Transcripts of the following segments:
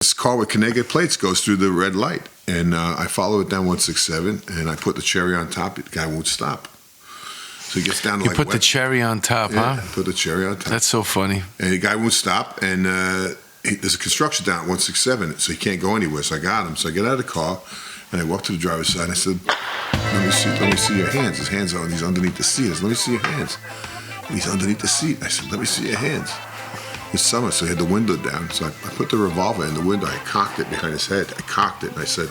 This car with Connecticut plates goes through the red light, and I follow it down 167, and I put the cherry on top. The guy won't stop. So he gets down to You put the cherry on top, yeah, huh? Put the cherry on top. That's so funny. And the guy won't stop, and there's a construction down at 167, so he can't go anywhere. So I got him. So I get out of the car, and I walk to the driver's side, and I said, let me see your hands. His hands are, he's underneath the seat. I said, let me see your hands. And he's underneath the seat. I said, let me see your hands. It's summer, so he had the window down. So I put the revolver in the window. I cocked it behind his head. I cocked it, and I said,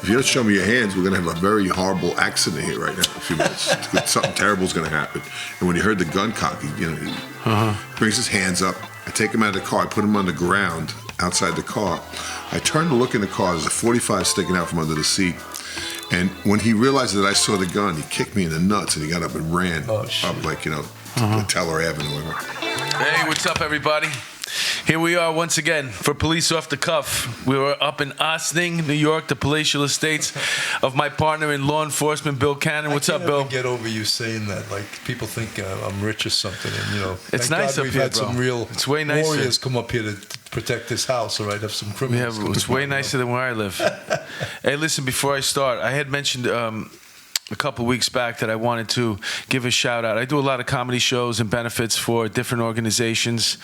if you don't show me your hands, we're going to have a very horrible accident here right now in a few minutes. Something terrible is going to happen. And when he heard the gun cock, he brings his hands up. I take him out of the car. I put him on the ground outside the car. I turn to look in the car. There's a .45 sticking out from under the seat. And when he realized that I saw the gun, he kicked me in the nuts, and he got up and ran up, like, Teller Avenue. Hey, what's up, everybody? Here we are once again for Police Off the Cuff. We were up in Ossining, New York, the palatial estates of my partner in law enforcement, Bill Cannon. What's up, Bill? I can't get over you saying that. Like, people think I'm rich or something, and it's nice up we've here, had bro. some real It's way nicer. warriors come up here to protect this house. All right, have some criminals. Yeah, it's way nicer than where I live. Hey, listen, before I start, I had mentioned a couple weeks back that I wanted to give a shout out. I do a lot of comedy shows and benefits for different organizations.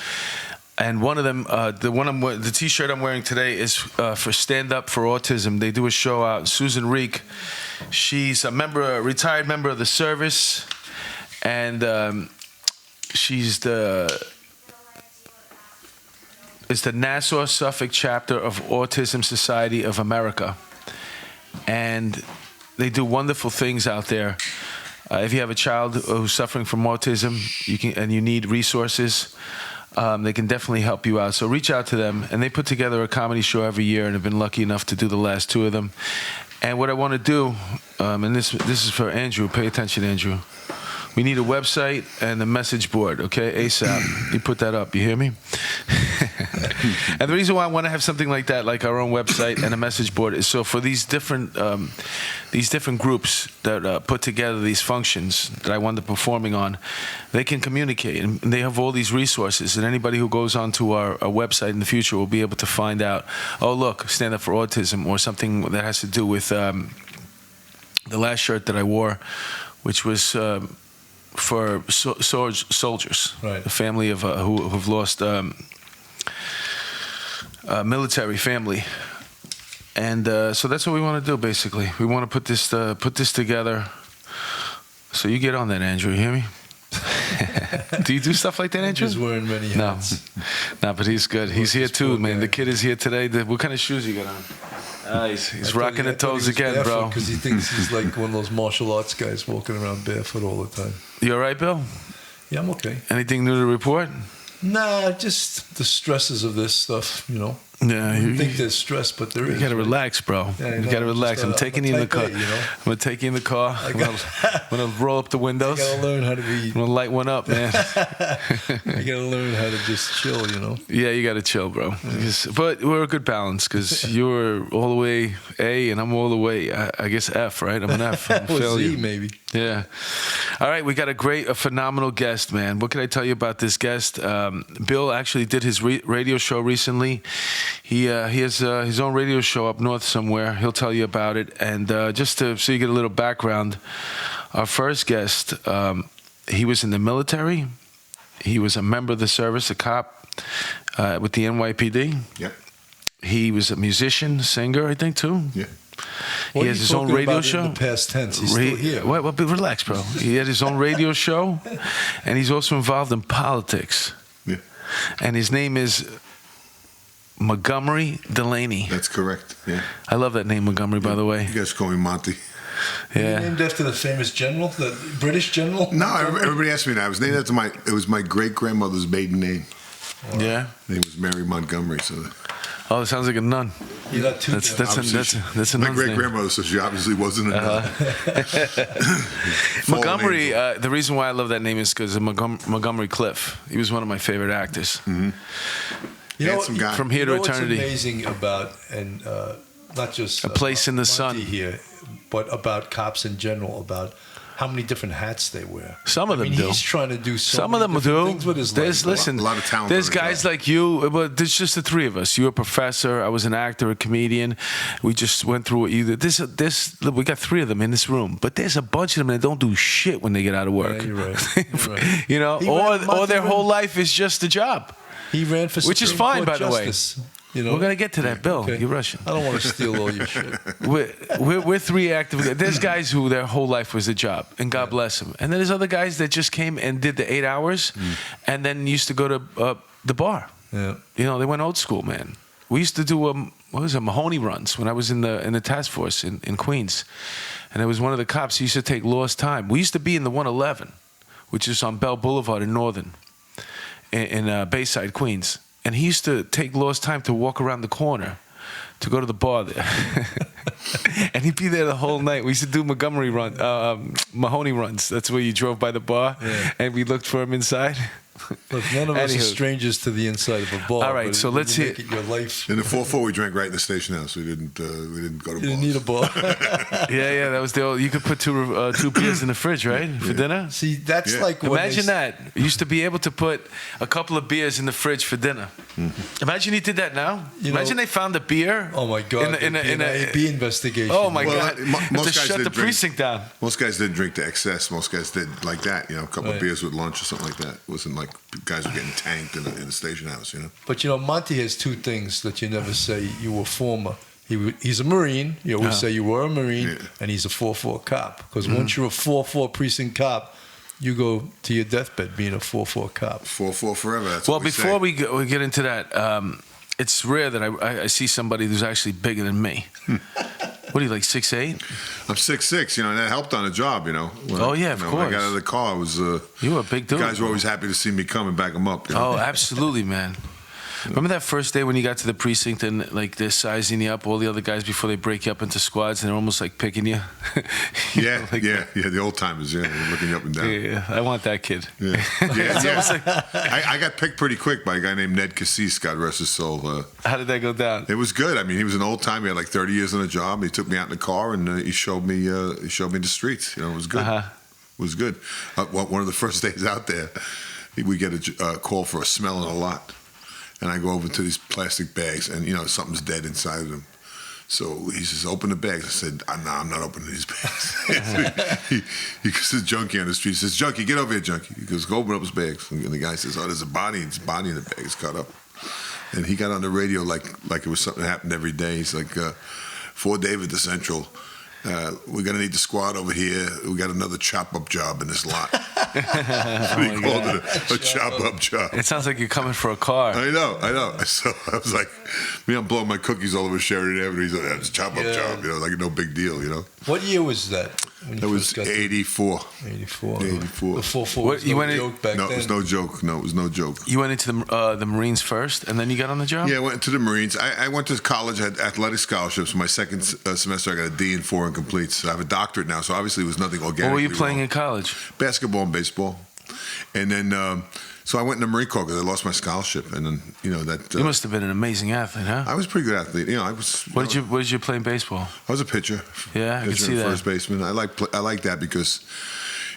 And one of them, the T-shirt I'm wearing today is for Stand Up for Autism. They do a show out. Susan Reek, she's a retired member of the service, and she's the Nassau Suffolk chapter of Autism Society of America, and they do wonderful things out there. If you have a child who's suffering from autism, and you need resources. They can definitely help you out. So reach out to them. And they put together a comedy show every year and have been lucky enough to do the last 2 of them. And what I want to do, and this is for Andrew. Pay attention, Andrew. We need a website and a message board, okay? ASAP. You put that up. You hear me? And the reason why I want to have something like that, like our own website and a message board, is so for these different groups that put together these functions that I want them performing on, they can communicate, and they have all these resources. And anybody who goes onto our website in the future will be able to find out, oh, look, Stand Up for Autism, or something that has to do with the last shirt that I wore, which was for soldiers, right. The family of who've lost military family, and so that's what we want to do. Basically, we want to put this together. So you get on that, Andrew. You hear me? Do you do stuff like that, Andrew? He's wearing many hats. No, but he's good. He's here too, man. The kid is here today. What kind of shoes you got on? He's rocking the toes again, bro. Because he thinks he's like one of those martial arts guys walking around barefoot all the time. You all right, Bill? Yeah, I'm okay. Anything new to report? Nah, just the stresses of this stuff, Yeah, I think there's stress, but there is. You gotta relax, bro. Yeah, you gotta relax. I'm taking you in the car. A, I'm gonna take you in the car. I'm gonna roll up the windows. You gotta learn how to be. I'm gonna light one up, man. You gotta learn how to just chill, Yeah, you gotta chill, bro. But we're a good balance because you're all the way A and I'm all the way, I guess, F, right? I'm an F. I'm Z, maybe. Yeah. All right, we got a phenomenal guest, man. What can I tell you about this guest? Bill actually did his radio show recently. He has his own radio show up north somewhere. He'll tell you about it. And just so you get a little background, our first guest, he was in the military. He was a member of the service, a cop with the NYPD. Yeah. He was a musician, singer, I think, too. Yeah. He has his own radio show. In the past tense, he's still here. Well, relax, bro. He had his own radio show, and he's also involved in politics. Yeah. And his name is Montgomery Delaney. That's correct. Yeah. I love that name, Montgomery, by the way. You guys call me Monty. Yeah. Named after the famous general, the British general? No, everybody asked me that. I was named after it was my great-grandmother's maiden name. Wow. Yeah. Her name was Mary Montgomery, so... Oh, it sounds like a nun. You got two. That's a my nun's great-grandmother, so she obviously wasn't a nun. Montgomery, the reason why I love that name is because of Montgomery Cliff. He was one of my favorite actors. Mm-hmm. Handsome guy. From Here to Eternity. What's amazing about, not just A Place in the Monty Sun here, but about cops in general, about how many different hats they wear. Some of them do. He's trying to do some many of them different do. things with his There's life. listen. A lot of talent There's on the guys job. like you, but there's just the three of us. You're a professor. I was an actor, a comedian. We just went through what you did. We got three of them in this room, but there's a bunch of them that don't do shit when they get out of work. Yeah, you're right. You're right. You know, or their whole life is just a job. He ran for Which is Supreme fine, Court by the way. Justice, you know? We're gonna get to that, Bill. Okay. You're Russian. I don't want to steal all your shit. We're three active. There's guys who their whole life was a job, and God bless them. And then there's other guys that just came and did the 8 hours, and then used to go to the bar. Yeah. You know, they went old school, man. We used to do what was it, Mahoney runs when I was in the task force in Queens, and there was one of the cops who used to take lost time. We used to be in the 111, which is on Bell Boulevard in Northern, in Bayside, Queens. And he used to take lost time to walk around the corner to go to the bar there. And he'd be there the whole night. We used to do Mahoney runs. That's where you drove by the bar, and we looked for him inside. Look, none of us are Anywho. strangers to the inside of a bar. All right, but so when let's you hear- make it your life. In the 4-4, we drank right in the station house. We didn't go to You didn't bars. need a bar. Yeah, that was the old. You could put two beers in the fridge, right, for dinner. See, that's Yeah. like when Imagine that. You used to be able to put a couple of beers in the fridge for dinner. Imagine you did that now. You know- Imagine they found a beer. Oh my God! In a B investigation. Oh my Well, God! most To guys shut didn't the drink- precinct down. Most guys didn't drink to excess. Most guys did like that, you know, a couple of Right. beers with lunch or something like that. It wasn't like guys were getting tanked in the station house, you know. But you know, Monty has two things that you never say. You were former. He's a Marine. You always say you were a Marine, Yeah. and he's a 4-4 cop. Because once you're a 4-4 precinct cop, you go to your deathbed being a 4-4 cop. 4-4 forever. That's Well, what we before say. we get into that, it's rare that I see somebody who's actually bigger than me. What are you, like 6'8"? I'm 6'6", you know, and that helped on the job, you know. When Oh, yeah, of When I got course. out of the car, I was. You were a big dude. Guys were always happy to see me come and back them up. You know? Oh, absolutely, man. Remember that first day when you got to the precinct and like they're sizing you up, all the other guys before they break you up into squads and they're almost like picking you? You know, Yeah, like- yeah, the old timers, yeah, they're looking you up and down. Yeah, I want that kid. Yeah, It's yeah. almost like- I got picked pretty quick by a guy named Ned Cassis, God rest his soul. How did that go down? It was good. I mean, he was an old time. He had like 30 years on the job. He took me out in the car and he showed me the streets. You know, it was good. Uh-huh. It was good. One of the first days out there, we get a call for a smell in a lot, and I go over to these plastic bags, and you know something's dead inside of them. So he says, "Open the bags." I said, "No, I'm not opening these bags." he goes, "There's junkie on the street." He says, "Junkie, get over here, junkie." He goes, "Go open up his bags." And the guy says, "Oh, there's a body. It's a body in the bag. It's cut up." And he got on the radio like it was something that happened every day. He's like, "For David to Central, we're gonna need the squad over here. We got another chop-up job in this lot." He called it a chop-up job. It sounds like you're coming for a car. I know. So I was like, I'm blowing my cookies all over Sheridan Avenue. He's like, "It's a chop-up job," you know, like no big deal, you know. What year was that? When you That was first got 84. 84. 84. The 4-4 What, was you no went in- joke back No, then. it was no joke. No, it was no joke. You went into the Marines first, and then you got on the job? Yeah, I went to the Marines. I went to college, had athletic scholarships. My second semester, I got a D in 4 incompletes. So I have a doctorate now, so obviously it was nothing organic. What were you playing in college? Basketball and baseball. And then, so I went in the Marine Corps because I lost my scholarship. And then, you know, that... You must have been an amazing athlete, huh? I was a pretty good athlete. You know, I was... What did you play in baseball? I was a pitcher. Yeah, I can Pitcher see and that. first baseman. I like that because,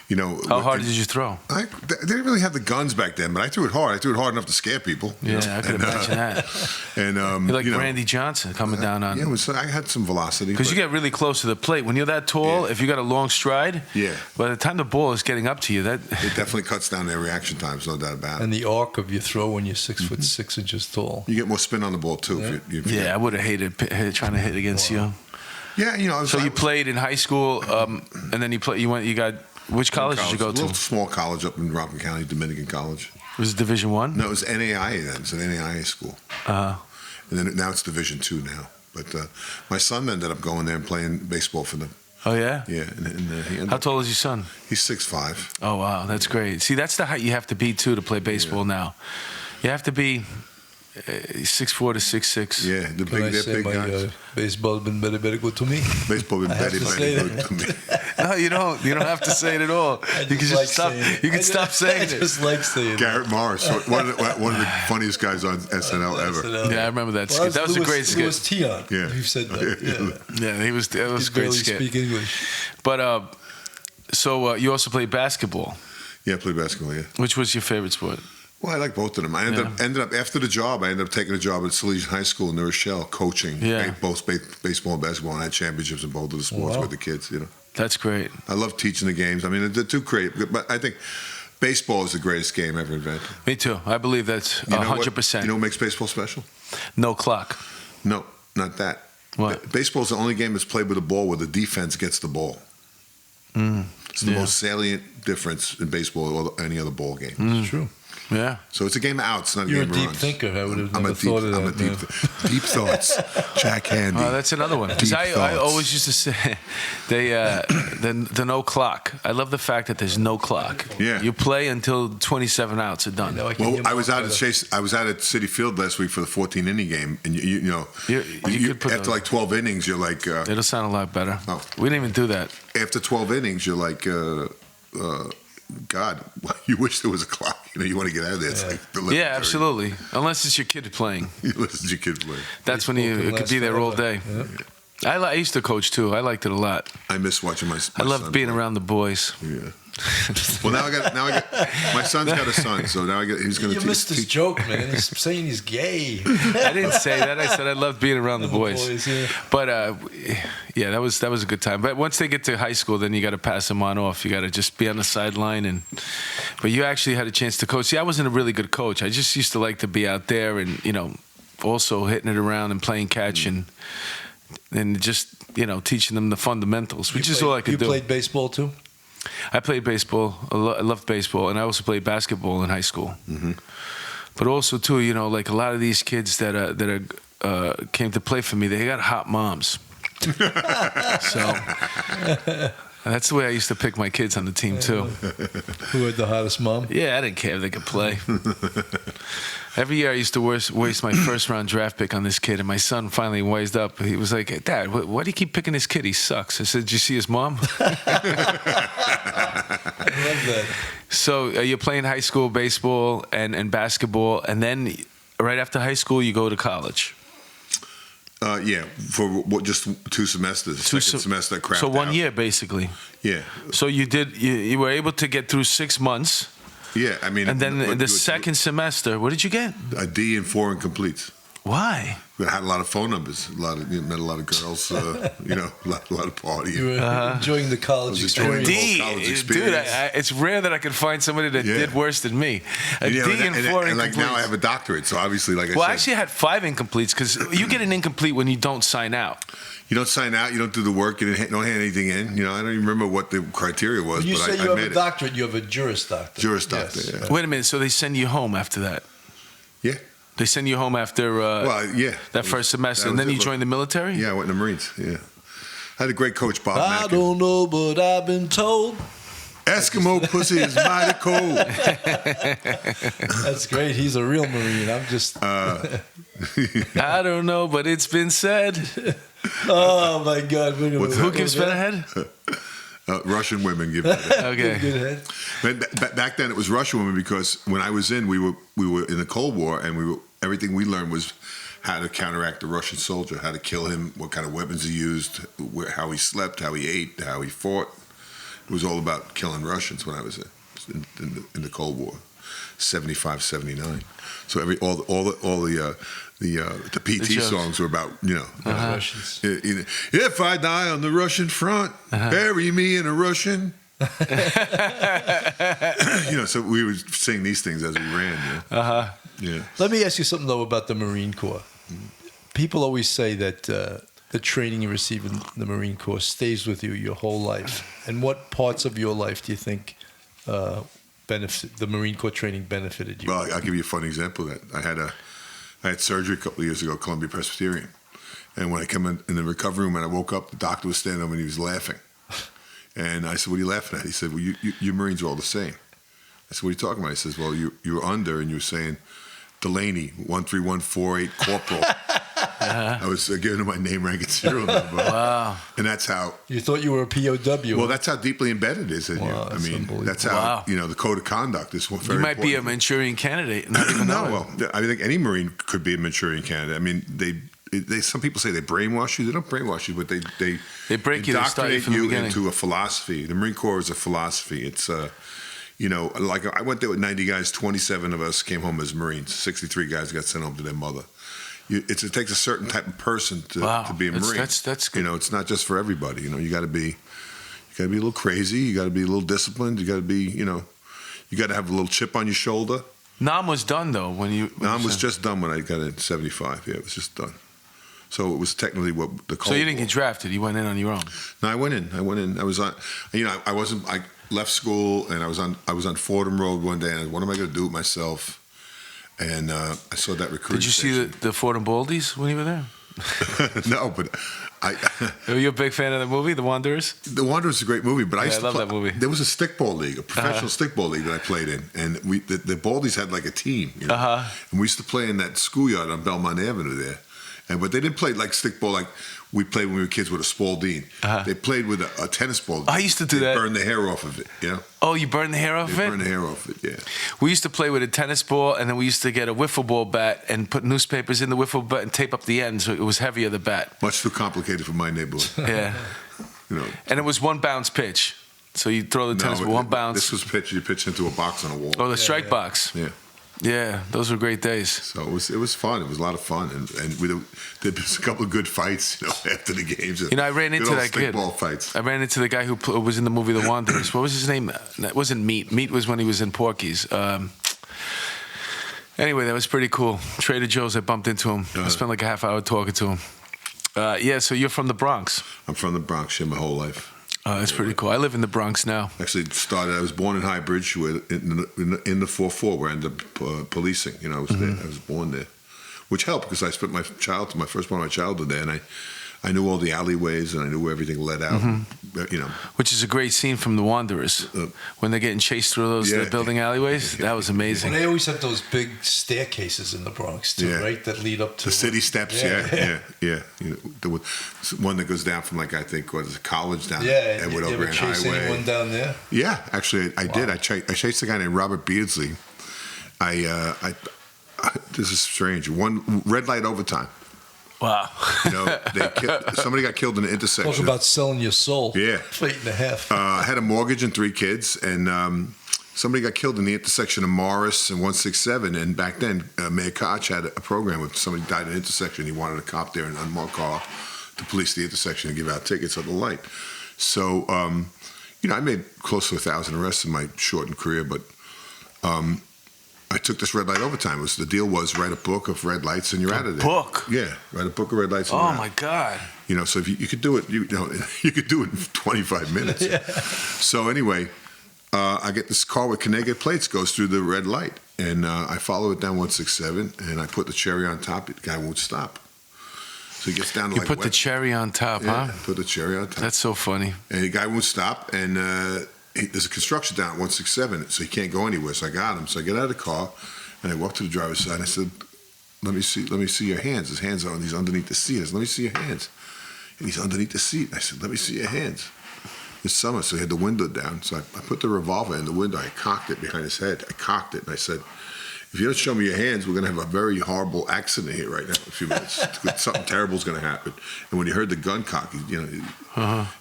you know... How hard did you throw? They didn't really have the guns back then, but I threw it hard. I threw it hard enough to scare people. you Yeah, know? I could imagine that. And You're like you know, Randy Johnson coming down on... yeah, I had some velocity. Because you but- get really close to the plate. When you're that tall, Yeah. if you got a long stride, Yeah. by the time the ball is getting up to you, that It definitely cuts down their reaction times, no doubt about it. And the arc of your throw when you're 6'6" tall. You get more spin on the ball too. If you yeah, I would have hated trying to hit against you. yeah, you know. So you played in high school, and then you got which college did you go A little to? small college up in Rockland County, Dominican College. Was it Division One? No, it was NAIA then. It's an NAIA school. And then now it's Division II now. But my son ended up going there and playing baseball for them. Oh yeah. Yeah, and he ended How up, tall is your son? he's 6'5". Oh wow, that's great. See, that's the height you have to be too to play baseball now. You have to be 6'4" to 6'6". Yeah, Can I they're say big my guys. baseball been very, very good to me? Baseball been I have very, to very say good that. to me. No, you don't. You don't have to say it at all. You can just just like stop. saying it. You can I stop just- saying I it. just like saying it. Garrett Morris, one of the funniest guys on SNL ever. Yeah, I remember that Well, skit. That was a great skit. Louis Tion. Yeah. Who said that? Yeah. Yeah, that was He a great barely skit. speak English. But So you also played basketball. Yeah, I played basketball. Yeah. Which was your favorite sport? Well, I like both of them. I ended up after the job. I ended up taking a job at Salesian High School in New Rochelle, coaching both baseball and basketball, and I had championships in both of the sports with the kids. You know, that's great. I love teaching the games. I mean, they're too great, but I think baseball is the greatest game ever invented. Me too. I believe that's 100%. You know what makes baseball special? No clock. No, not that. What? Baseball is the only game that's played with a ball where the defense gets the ball. It's the most salient difference in baseball or any other ball game. It's true. Yeah. So it's a game of outs, not a You're game of a deep runs. thinker. I would have never thought of that. I'm a deep thoughts. Jack Handy. Oh, that's another one. Because I always used to say, the no clock. I love the fact that there's no clock. Yeah. You play until 27 outs are done. Well, I was out at City Field last week for the 14-inning game, and you know, you could put after like 12 innings, you're like. It'll sound a lot better. Oh. We didn't even do that. After 12 innings, you're like. God, you wish there was a clock. You know, you want to get out of there. It's like yeah, absolutely. Unless it's your kid playing. Unless it's your kid playing. That's when it could be there all day. Yeah. I used to coach too. I liked it a lot. I miss watching my I loved being around the boys. Yeah. Well, now I got. My son's got a son, so now he's going to. You missed this joke, man. He's saying he's gay. I didn't say that. I said I loved being around the boys. Yeah. But yeah, that was a good time. But once they get to high school, then you got to pass them on off. You got to just be on the sideline, but you actually had a chance to coach. See, I wasn't a really good coach. I just used to like to be out there and also hitting it around and playing catch and just teaching them the fundamentals, which is all I could do. You played baseball too? I played baseball. I loved baseball, and I also played basketball in high school. Mm-hmm. But also too, like a lot of these kids that came to play for me, they got hot moms. So that's the way I used to pick my kids on the team too. Who had the hottest mom? Yeah, I didn't care if they could play. Every year I used to waste my first-round draft pick on this kid, and my son finally wised up. He was like, "Dad, why do you keep picking this kid? He sucks." I said, "Did you see his mom?" I love that. So you're playing high school baseball and basketball, and then right after high school you go to college. Yeah, for just 2 semesters. Second semester I crapped So 1 out. year basically. Yeah. So you were able to get through 6 months. Yeah, I mean. And then in the second semester, what did you get? A D and 4 incompletes. Why? I had a lot of phone numbers. Met a lot of girls. A lot of partying. You were enjoying the college experience. Dude, it's rare that I could find somebody that did worse than me. A D and 4 incompletes. And like now I have a doctorate, so obviously, like I said. Well, I actually had 5 incompletes because you get an incomplete when you don't sign out. You don't sign out. You don't do the work. You don't hand anything in. I don't even remember what the criteria was. When you but say I you have made a doctorate, you have a Juris Doctorate. Juris Doctorate. Yes. Yeah. Wait a minute. So they send you home after that? Yeah. They send you home after that first semester, and then you join the military? Yeah, I went in the Marines. Yeah. I had a great coach, Bob I Mackin. don't know, but I've been told. Eskimo pussy is mighty cold. That's great. He's a real Marine. I'm just. I don't know, but it's been said. Oh my God! Who gives better head? Russian women give better head. Okay. Good head. But back then it was Russian women because when I was in, we were in the Cold War, and everything we learned was how to counteract the Russian soldier, how to kill him, what kind of weapons he used, how he slept, how he ate, how he fought. It was all about killing Russians when I was in the Cold War, 75, 79. So all the PT songs were about Russians. If I die on the Russian front, bury me in a Russian. So we would sing these things as we ran. Yeah. Let me ask you something though about the Marine Corps. People always say that the training you receive in the Marine Corps stays with you your whole life. And what parts of your life do you think the Marine Corps training benefited you? Well, I'll give you a funny example of that. I had surgery a couple of years ago, Columbia Presbyterian. And when I come in the recovery room and I woke up, the doctor was standing over and he was laughing. And I said, "What are you laughing at?" He said, "Well, you Marines are all the same." I said, "What are you talking about?" He says, "Well, you were under and you were saying, Delaney, 13148 Corporal." I was giving him my name, rank, and serial number. Wow. And that's how... You thought you were a POW. Well, that's how deeply embedded it is in you. I mean, that's how, the code of conduct is very You might important. be a Manchurian candidate. Not even know it. Well, I think any Marine could be a Manchurian candidate. I mean, some people say they brainwash you. They don't brainwash you, but they break you. They start you from the beginning. into a philosophy. The Marine Corps is a philosophy. It's like I went there with 90 guys. 27 of us came home as Marines. 63 guys got sent home to their mother. It takes a certain type of person to be a Marine. That's good. It's not just for everybody. You got to be a little crazy. You got to be a little disciplined. You got to be, you got to have a little chip on your shoulder. Nam was done though when you. Nam was just done when I got in '75. Yeah, it was just done. So it was technically what the Cold So you didn't War. get drafted. You went in on your own. No, I went in. I was on. I wasn't. I left school and I was on Fordham Road one day. And what am I going to do with myself? And I saw that recruiting. Did you see the Fordham Baldies when you were there? No, but Were you a big fan of the movie, The Wanderers? The Wanderers is a great movie, but I used to love that movie. There was a stickball league, a professional stickball league that I played in, and the Baldies had like a team, and we used to play in that schoolyard on Belmont Avenue there, but they didn't play like stickball like we played when we were kids with a Spalding. They played with a tennis ball. I used to do that. Burn the hair off of it, Oh, you burned the hair off of it? Burn the hair off it, yeah. We used to play with a tennis ball, and then we used to get a wiffle ball bat and put newspapers in the wiffle bat and tape up the end so it was heavier, the bat. Much too complicated for my neighborhood. Yeah. And it was one bounce pitch. So you throw the tennis ball, one bounce. This was you pitch into a box on a wall. Oh, the strike box. Yeah. Yeah, those were great days. So it was fun. It was a lot of fun, and there was a couple of good fights, after the games. I ran into that kid. Stickball fights. I ran into the guy who was in the movie The Wanderers. What was his name? That wasn't Meat. Meat was when he was in Porky's. Anyway, that was pretty cool. Trader Joe's. I bumped into him. I spent like a half hour talking to him. So you're from the Bronx. I'm from the Bronx. My whole life. That's pretty cool. I live in the Bronx now. Actually, I was born in High Bridge, in the 4-4, where I ended up policing. I was there. I was born there, which helped because I spent my first part of my childhood there, and I knew all the alleyways and I knew where everything led out. Which is a great scene from The Wanderers when they're getting chased through those building alleyways. That was amazing. And they always have those big staircases in the Bronx too, right? That lead up to the city steps. Yeah. The one that goes down from I think college down Edward you ever O'Brien chase Highway. anyone down there? Yeah, actually I did. I chased a guy named Robert Beardsley. This is strange. One red light overtime. Wow. Somebody got killed in an intersection. Talk about selling your soul. Yeah. For 8.5. I had a mortgage and 3 kids, and somebody got killed in the intersection of Morris and 167. And back then, Mayor Koch had a program with somebody died in an intersection. He wanted a cop there in an unmarked car to police the intersection and give out tickets at the light. So, I made close to 1,000 arrests in my shortened career, but I took this red light overtime. The deal was write a book of red lights and you're out of there. Book? Yeah, write a book of red lights. And oh my God! So if you could do it, you could do it in 25 minutes. Yeah. So anyway, I get this car with Connecticut plates goes through the red light, and I follow it down 167, and I put the cherry on top. The guy won't stop. So he gets down to you put the cherry on top, huh? Put the cherry on top. That's so funny. And the guy won't stop, and there's a construction down at 167, so he can't go anywhere. So I got him. So I get out of the car, and I walk to the driver's side. And I said, "Let me see your hands." His hands are on. He's underneath the seat. I said, "Let me see your hands." And he's underneath the seat. I said, "Let me see your hands." It's summer, so he had the window down. So I put the revolver in the window. I cocked it behind his head. I cocked it, and I said, "If you don't show me your hands, we're going to have a very horrible accident here right now in a few minutes. Something terrible is going to happen." And when he heard the gun cock, he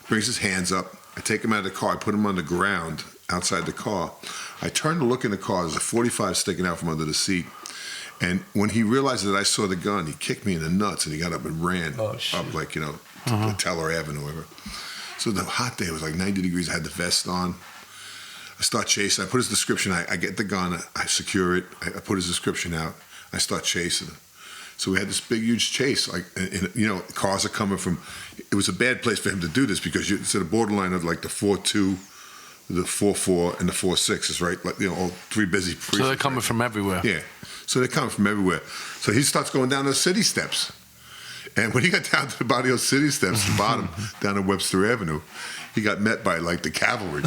brings his hands up. I take him out of the car. I put him on the ground outside the car. I turn to look in the car. There's a .45 sticking out from under the seat. And when he realized that I saw the gun, he kicked me in the nuts, and he got up and ran up to Teller Avenue or whatever. So the hot day, it was like 90 degrees. I had the vest on. I start chasing. I put his description. I get the gun. I secure it. I put his description out. I start chasing him. So we had this big, huge chase. Cars are coming from. It was a bad place for him to do this because it's at a borderline of like the 4-2, the 4-4, and the 4-6 right. All 3 busy precincts. So they're coming from everywhere. Yeah. So they're coming from everywhere. So he starts going down those city steps. And when he got down to the bottom of those city steps, the bottom, down on Webster Avenue, he got met by the cavalry.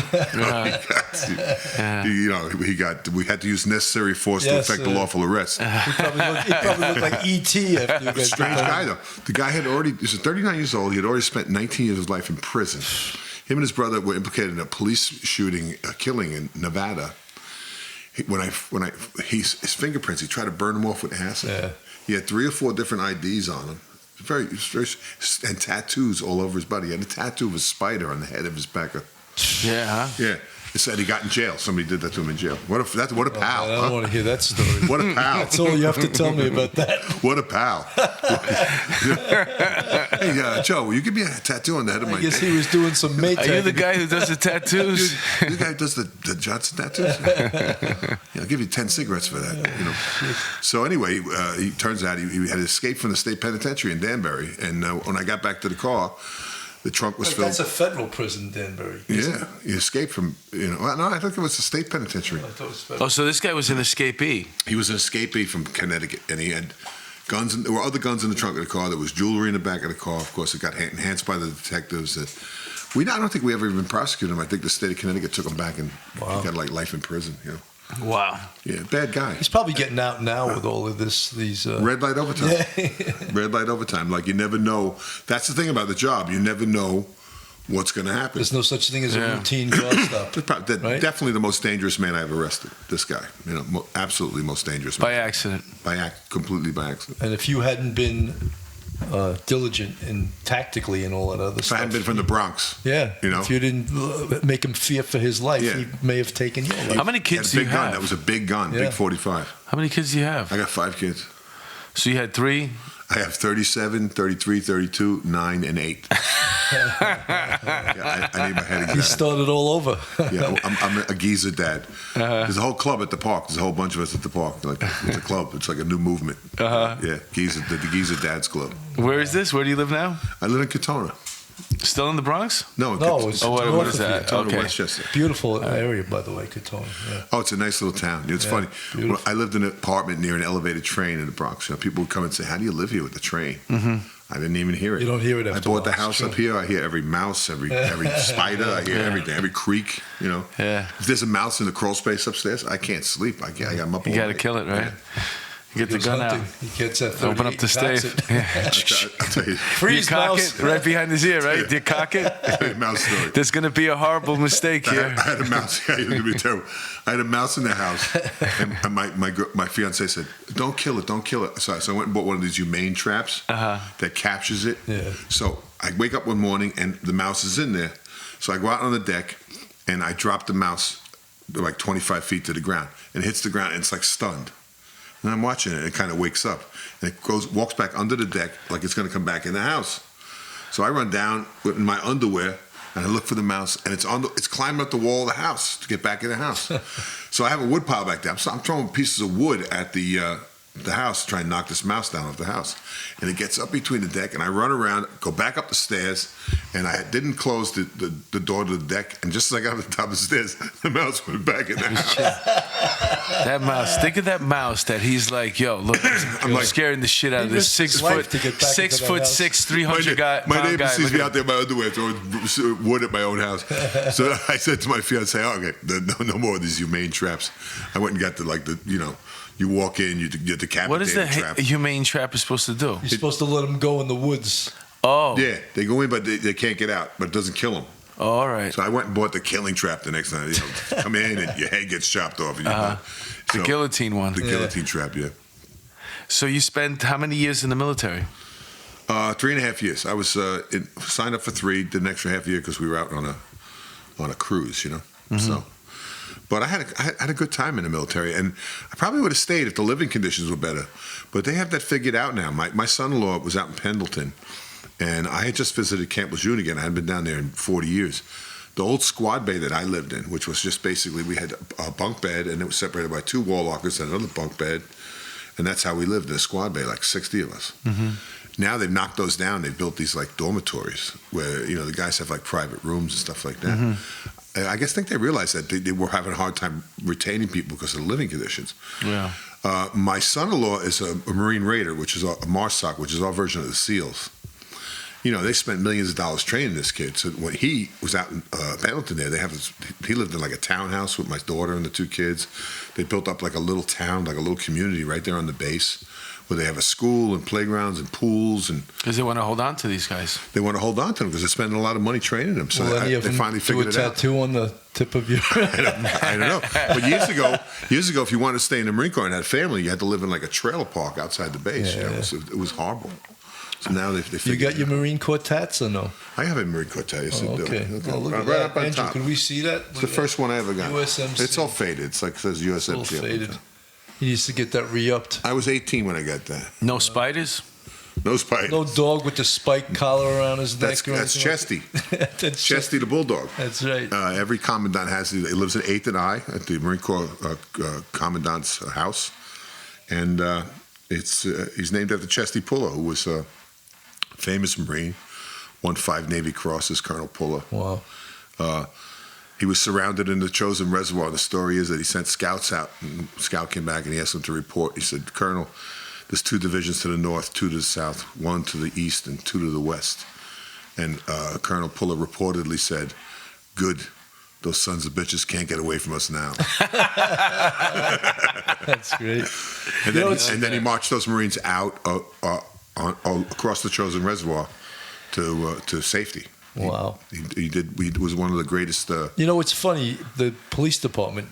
We had to use necessary force to effect the lawful arrest. He probably looked like E.T. after you got strange guy though. The guy he was 39 years old. He had already spent 19 years of his life in prison. Him and his brother were implicated in a police shooting, a killing in Nevada. His fingerprints, he tried to burn them off with acid. Yeah. He had 3 or 4 different IDs on him. and tattoos all over his body. He had a tattoo of a spider on the head of his back. Yeah, huh? Yeah. It said he got in jail. Somebody did that to him in jail. What a pal. I don't want to hear that story. What a pal. That's all you have to tell me about that. What a pal. Hey, Joe, will you give me a tattoo on the head of my I guess dick? he was doing some mate. Are you the guy who does the tattoos? You the guy who does the Johnson tattoos? Yeah, I'll give you 10 cigarettes for that. You know. So anyway, he turns out he had escaped from the state penitentiary in Danbury. And when I got back to the car, the trunk was filled. That's a federal prison, Danbury. Yeah, he escaped from, well, no, I think it was the state penitentiary. I thought it was federal. Oh, so this guy was an escapee. He was an escapee from Connecticut, and he had guns. There were other guns in the trunk of the car. There was jewelry in the back of the car. Of course, it got enhanced by the detectives. I don't think we ever even prosecuted him. I think the state of Connecticut took him back and he got like life in prison. Wow. Yeah, bad guy. He's probably getting out now with all of these Red light overtime. Red light overtime. Like you never know. That's the thing about the job. You never know what's going to happen. There's no such thing as a routine job stop. Right? Definitely the most dangerous man I've arrested. This guy, absolutely most dangerous man. By accident. Completely by accident. And if you hadn't been diligent and tactically and all that other If stuff, I hadn't been from the Bronx, if you didn't make him fear for his life, he may have taken your life. How many kids do you big gun. have? That was a big gun, big 45. How many kids do you have? I got 5 kids. So you had 3? I have 37, 33, 32, 9, and 8. I need my head He exact. started all over. Yeah, I'm a geezer dad. There's a whole club at the park. There's a whole bunch of us at the park. Like it's a club. It's like a new movement. Yeah, the Geezer Dads Club. Where is this? Where do you live now? I live in Katona. Still in the Bronx? No, it's what north is of that? Katona, Okay. Westchester. Beautiful area, by the way, Katona. Yeah. Oh, it's a nice little town. It's funny. When I lived in an apartment near an elevated train in the Bronx. People would come and say, "How do you live here with the train?" Mm-hmm. I didn't even hear it. You don't hear it after I bought a the while, house it's up here. I hear every mouse, every spider. I hear everything, every creak. Yeah. If there's a mouse in the crawl space upstairs, I can't sleep. I got them up. You all got to night. kill it, right? Yeah. You get the gun out. He gets that 38, Open up the cocks safe. it. I'll tell you. You Freeze, cock mouse. it right behind his ear, right? Do you cock it? Mouse story. There's going to be a horrible mistake here. I had a mouse. Yeah, it was gonna be terrible. I had a mouse in the house, and my fiance said, "Don't kill it, don't kill it." So I went and bought one of these humane traps that captures it. Yeah. So I wake up one morning and the mouse is in there. So I go out on the deck and I drop the mouse like 25 feet to the ground, and it hits the ground and it's like stunned. And I'm watching it. It kind of wakes up and it walks back under the deck like it's going to come back in the house. So I run down in my underwear and I look for the mouse, and it's climbing up the wall of the house to get back in the house. So I have a wood pile back there. I'm throwing pieces of wood at the house to try and knock this mouse down off the house. And it gets up between the deck, and I run around, go back up the stairs, and I didn't close the door to the deck. And just as I got to the top of the stairs, the mouse went back in the house. That mouse. Think of that mouse that he's like, yo, look, I'm like, scaring the shit out of this 6 foot, to get back into that house. 6'6", 300 guy. My pound neighbor guy. sees Look me at out there in my underwear throwing wood at my own house. So I said to my fiance, "Okay, no more of these humane traps." I went and got you walk in, you decapitate What is the trap. humane trapper supposed to do? You're supposed to let him go in the woods. Oh. Yeah, they go in, but they can't get out. But it doesn't kill them. Oh, all right. So I went and bought the killing trap the next night. Come in and your head gets chopped off. And The guillotine one. The guillotine trap, yeah. So you spent how many years in the military? 3.5 years. I was signed up for 3, did an extra half year because we were out on a cruise, Mm-hmm. So, but I had a good time in the military, and I probably would have stayed if the living conditions were better. But they have that figured out now. My son-in-law was out in Pendleton, and I had just visited Camp Lejeune again. I hadn't been down there in 40 years. The old squad bay that I lived in, which was just basically, we had a bunk bed, and it was separated by 2 wall lockers and another bunk bed, and that's how we lived in a squad bay, like 60 of us. Mm-hmm. Now they've knocked those down. They've built these like dormitories where the guys have like private rooms and stuff like that. Mm-hmm. I think they realized that they were having a hard time retaining people because of the living conditions. Yeah. My son-in-law is a Marine Raider, which is a MARSOC, which is our version of the SEALs. They spent millions of dollars training this kid. So when he was out in Pendleton there, he lived in like a townhouse with my daughter and the 2 kids. They built up like a little town, like a little community right there on the base, where they have a school and playgrounds and pools. And because they want to hold on to these guys. They want to hold on to them because they're spending a lot of money training them. So they finally figured it out. Do a tattoo on the tip of your... I don't know. But years ago, if you wanted to stay in the Marine Corps and had a family, you had to live in like a trailer park outside the base. Yeah. It was horrible. So now they You figured got it your out. Marine Corps tats or no? I have a Marine Corps tat. Yes, I do. Okay. Well, look at Right that. up on Andrew, top. could we see that? It's the first one I ever got. USMC. It's all faded. It's like it says All USMC. faded. He needs to get that re-upped. I was 18 when I got that. No spiders? No spiders. No dog with the spike collar around his neck. That's or anything like Chesty. that. That's Chesty the Bulldog. That's right. Every commandant has. He lives in 8th and I at the Marine Corps commandant's house, and he's named after Chesty Puller, who was a famous Marine, won 5 Navy Crosses. Colonel Puller. Wow. He was surrounded in the Chosin Reservoir. The story is that he sent scouts out, and a scout came back and he asked them to report. He said, "Colonel, there's 2 divisions to the north, 2 to the south, 1 to the east, and 2 to the west." And Colonel Puller reportedly said, "Good, those sons of bitches can't get away from us now." That's great. And then he marched those Marines out across the Chosin Reservoir to safety. Wow. He was one of the greatest. You know, it's funny. The police department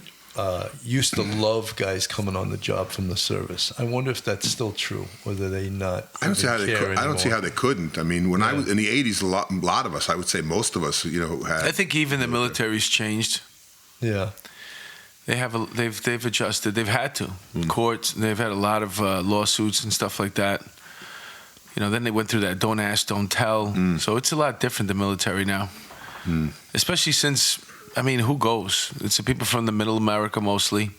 used to love guys coming on the job from the service. I wonder if that's still true, whether they not. I don't see how they care could. I don't see how they couldn't. I mean, when I was in the '80s, a lot of us, I would say most of us, had. I think even the military's changed. Yeah. They've adjusted. They've had to. Courts. They've had a lot of lawsuits and stuff like that. Then they went through that don't ask, don't tell. So it's a lot different, the military now. Especially since, who goes? It's the people from the middle America mostly.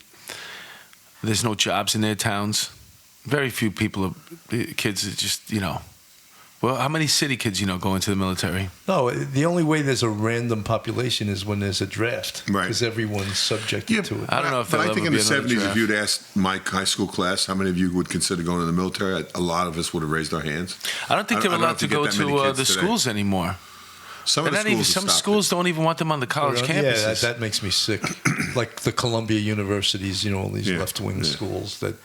There's no jobs in their towns. Very few kids are just, Well, how many city kids, go into the military? No, the only way there's a random population is when there's a draft. Right. Because everyone's subjected to it. I don't know if But there'll I think ever in the be another 70s, draft. if you'd asked my high school class how many of you would consider going to the military, a lot of us would have raised our hands. I don't think they're allowed to go to the schools anymore. Some of the schools Some schools don't even want them on the college campuses. Yeah, that makes me sick. Like the Columbia universities, all these left-wing schools that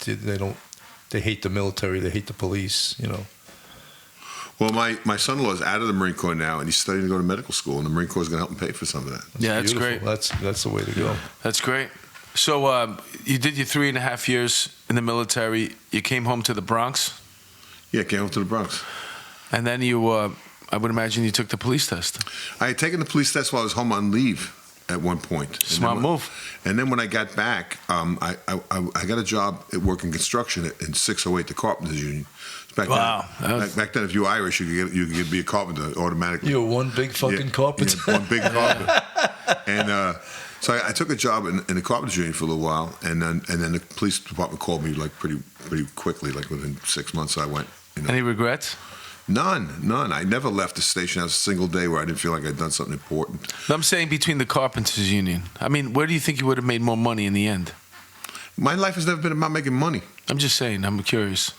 they hate the military, they hate the police, Well, my son-in-law is out of the Marine Corps now, and he's studying to go to medical school, and the Marine Corps is going to help him pay for some of that. That's Beautiful. great. That's the way to go. That's great. So you did your 3.5 years in the military. You came home to the Bronx, Yeah, came home to the Bronx. and then you, I would imagine you took the police test. I had taken the police test while I was home on leave at one point. Smart move. And then when I got back, I got a job at working construction in 608, the Carpenters Union. Wow. Back then, if you were Irish, you could be a carpenter automatically. You were one big fucking carpenter. Yeah, one big carpenter. And so I took a job in the Carpenters Union for a little while, and then the police department called me like pretty quickly, like within 6 months. I went. Any regrets? None. I never left the station house a single day where I didn't feel like I'd done something important. I'm saying between the Carpenters Union. Where do you think you would have made more money in the end? My life has never been about making money. I'm just saying. I'm curious.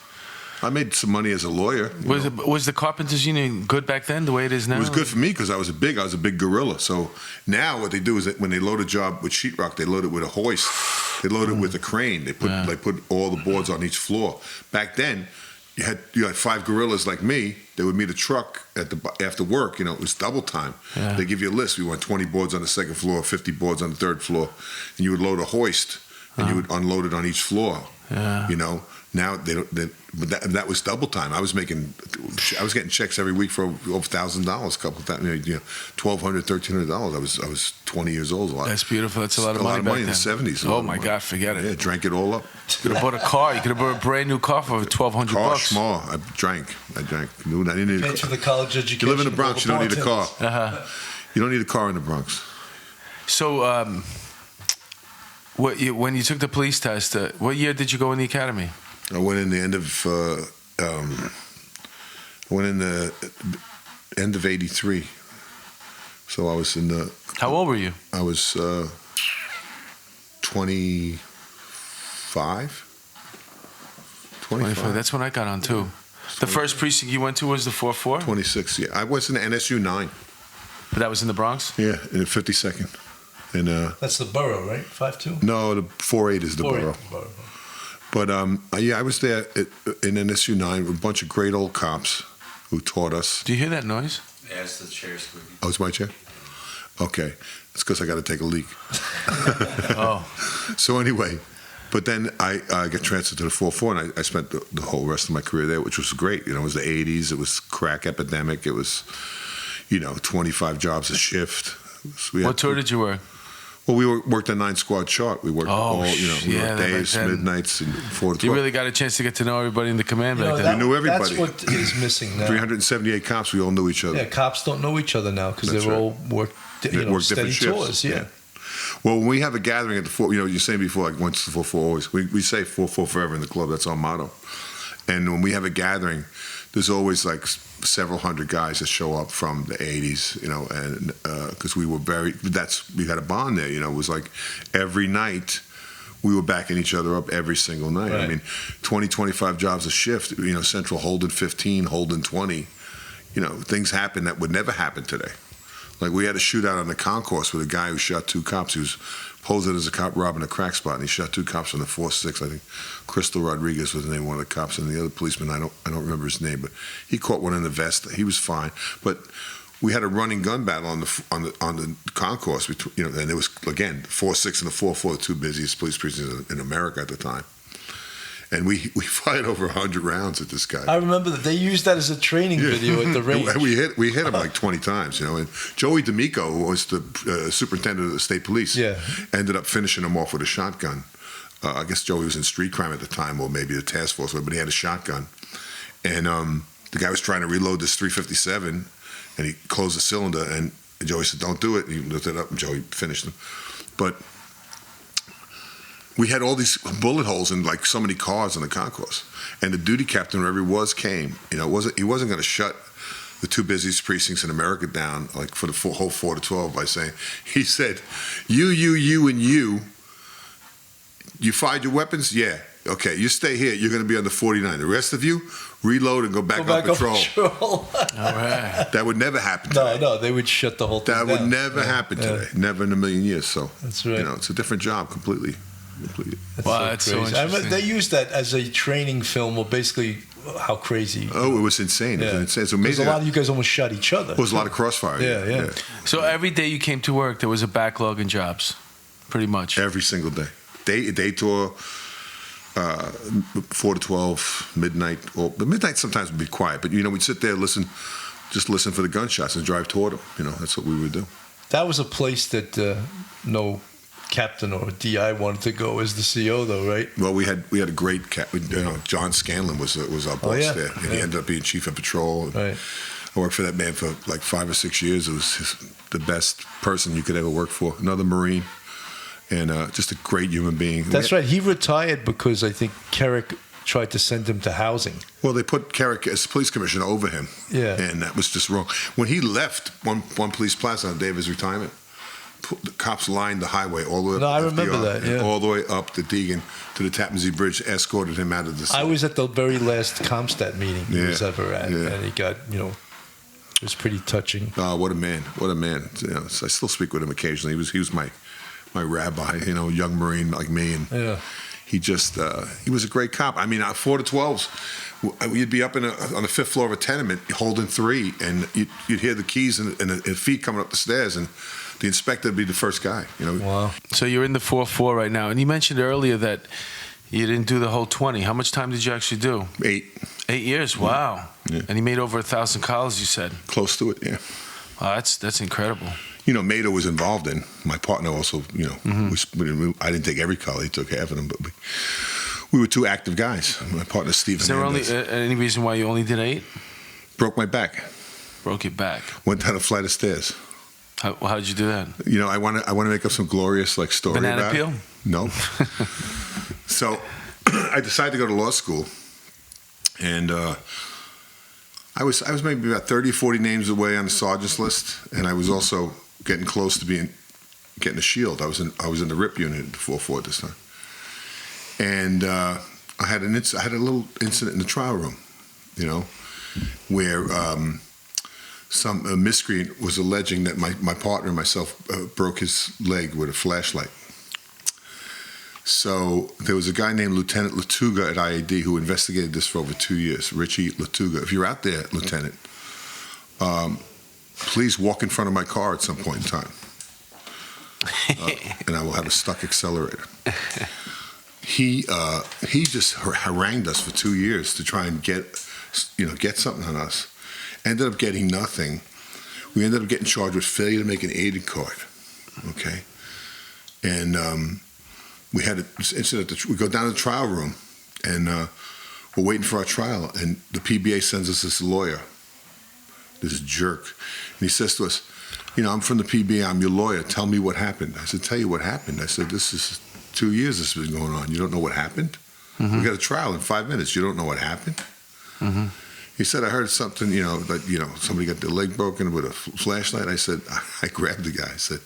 I made some money as a lawyer. Was the Carpenters Union good back then, the way it is now? It was good for me because I was a big gorilla. So now what they do is that when they load a job with sheetrock, they load it with a hoist. They load it with a crane. They put all the boards on each floor. Back then, you had 5 gorillas like me. They would meet a truck after work. It was double time. Yeah. They give you a list. We want 20 boards on the second floor, 50 boards on the third floor, and you would load a hoist and you would unload it on each floor. Yeah. Now but that was double time. I was getting checks every week for over $1,000, $1,200, $1,300. I was 20 years old. That's beautiful. That's a lot of money. A lot of money in the back then. '70s. Oh my God, forget it. Yeah, drank it all up. You could have bought a car. You could have bought a brand new car for $1,200. Car, small. I drank. I didn't need a Paid for car. the college education. You live in the Bronx, you don't need a car. You don't need a car in the Bronx. So, when you took the police test, what year did you go in the academy? I went in the end of '83. So I was in the. How old were you? I was 25. 25. That's when I got on too. The first precinct you went to was the 4-4? 26. Yeah, I was in the NSU 9. But that was in the Bronx? Yeah, in the 52nd. And That's the borough, right? 5-2? no, the 4-8 is the borough. But I was there in NSU 9 with a bunch of great old cops who taught us. Do you hear that noise? Yeah, it's the chair squeaking. Oh, it's my chair? Okay. It's because I got to take a leak. Oh. So anyway, But then I got transferred to the 4-4, and I spent the whole rest of my career there, which was great. It was the 80s. It was crack epidemic. It was, 25 jobs a shift. What tour did you work? Well, we worked a 9-squad chart. We worked we worked days, midnights, and 4 to 12. You really got a chance to get to know everybody in the command back then. We knew everybody. That's what is missing now. 378 cops. We all knew each other. Yeah, cops don't know each other now because they're all work steady tours. Yeah. Well, when we have a gathering at the 4, you're saying before, like once the 4-4 always, we say 4-4 forever in the club. That's our motto. And when we have a gathering, there's always like several hundred guys that show up from the 80s, and because we had a bond there, it was like every night we were backing each other up every single night. Right. I mean, 20, 25 jobs a shift, Central holding 15, holding 20, things happen that would never happen today. Like we had a shootout on the concourse with a guy who shot 2 cops. He was posing as a cop robbing a crack spot, and he shot 2 cops on the 4-6. I think Crystal Rodriguez was the name of one of the cops, and the other policeman, I don't remember his name, but he caught one in the vest. He was fine, but we had a running gun battle on the concourse between, and it was again 4-6 and the 4-4, the 2 busiest police precincts in America at the time. And we fired over 100 rounds at this guy. I remember that they used that as a training video at the range. And we hit him like 20 times, And Joey D'Amico, who was the superintendent of the state police, ended up finishing him off with a shotgun. I guess Joey was in street crime at the time, or maybe the task force, but he had a shotgun. And the guy was trying to reload this 357, and he closed the cylinder, and Joey said, "Don't do it." And he lifted it up, and Joey finished him. But we had all these bullet holes in like so many cars in the concourse, and the duty captain, wherever he was, came. He wasn't going to shut the 2 busiest precincts in America down like for the whole 4 to 12 by saying, he said, you, and you fired your weapons, yeah, okay, you stay here. You're going to be on the 49. The rest of you, reload and go back on patrol. All right. That would never happen today. No, they would shut the whole thing down. That would never happen today. Never in a million years. So that's right. It's a different job completely. That's so interesting. They used that as a training film, or basically how crazy. Oh, it was insane. It was insane. It's amazing. Because a lot of you guys almost shot each other. There was a lot of crossfire. Yeah. So every day you came to work, there was a backlog in jobs, pretty much. Every single day. Day tour, 4 to 12, midnight. Well, the midnight sometimes would be quiet, but we'd sit there, listen for the gunshots and drive toward them. That's what we would do. That was a place that no captain or DI wanted to go as the CO, though, right? Well, we had a great captain. John Scanlon was our boss there, and he ended up being chief of patrol. Right. I worked for that man for like 5 or 6 years. It was the best person you could ever work for. Another Marine, and just a great human being. That's right. He retired because I think Kerrick tried to send him to housing. Well, they put Kerrick as police commissioner over him. Yeah. And that was just wrong. When he left one police plaza on the day of his retirement, the cops lined the highway all the way up. No, I remember that, yeah. All the way up the Deegan to the Tappan Zee Bridge, escorted him out of the city. I was at the very last Comstat meeting he was ever at, and he got, it was pretty touching. Oh, what a man. What a man. I still speak with him occasionally. He was my rabbi, young Marine like me, and he just he was a great cop. I mean, 4 to 12s, you'd be up on the 5th floor of a tenement holding 3, and you'd hear the keys and the feet coming up the stairs, and the inspector would be the first guy. Wow. So you're in the 4-4 right now, and you mentioned earlier that you didn't do the whole 20. How much time did you actually do? 8. 8 years. Wow. Yeah. And he made over 1,000 calls, you said. Close to it, yeah. Wow, that's incredible. Mato was involved in. My partner also, I didn't take every call. He took half of them, but we were 2 active guys. My partner, Steve. Is there any reason why you only did 8? Broke my back. Broke your back. Went down a flight of stairs. How did you do that? I want to make up some glorious story Banana about peel? it. No. So I decided to go to law school, and I was maybe about 30, 40 names away on the sergeant's list, and I was also getting close to getting a shield. I was in the RIP unit at the 4-4 this time, and I had a little incident in the trial room, where some miscreant was alleging that my partner and myself broke his leg with a flashlight. So there was a guy named Lieutenant Latuga at IAD who investigated this for over 2 years, Richie Latuga. If you're out there, Lieutenant, please walk in front of my car at some point in time, and I will have a stuck accelerator. he just harangued us for 2 years to try and get something on us. Ended up getting nothing. We ended up getting charged with failure to make an aided card. Okay, and we had an incident. We go down to the trial room, and we're waiting for our trial, and the PBA sends us this lawyer, this jerk, and he says to us, I'm from the PBA, I'm your lawyer, tell me what happened. I said, tell you what happened. I said, this is 2 years this has been going on. You don't know what happened? We got a trial in 5 minutes. You don't know what happened? He said, I heard something, that, somebody got their leg broken with a flashlight. I said, I grabbed the guy. I said,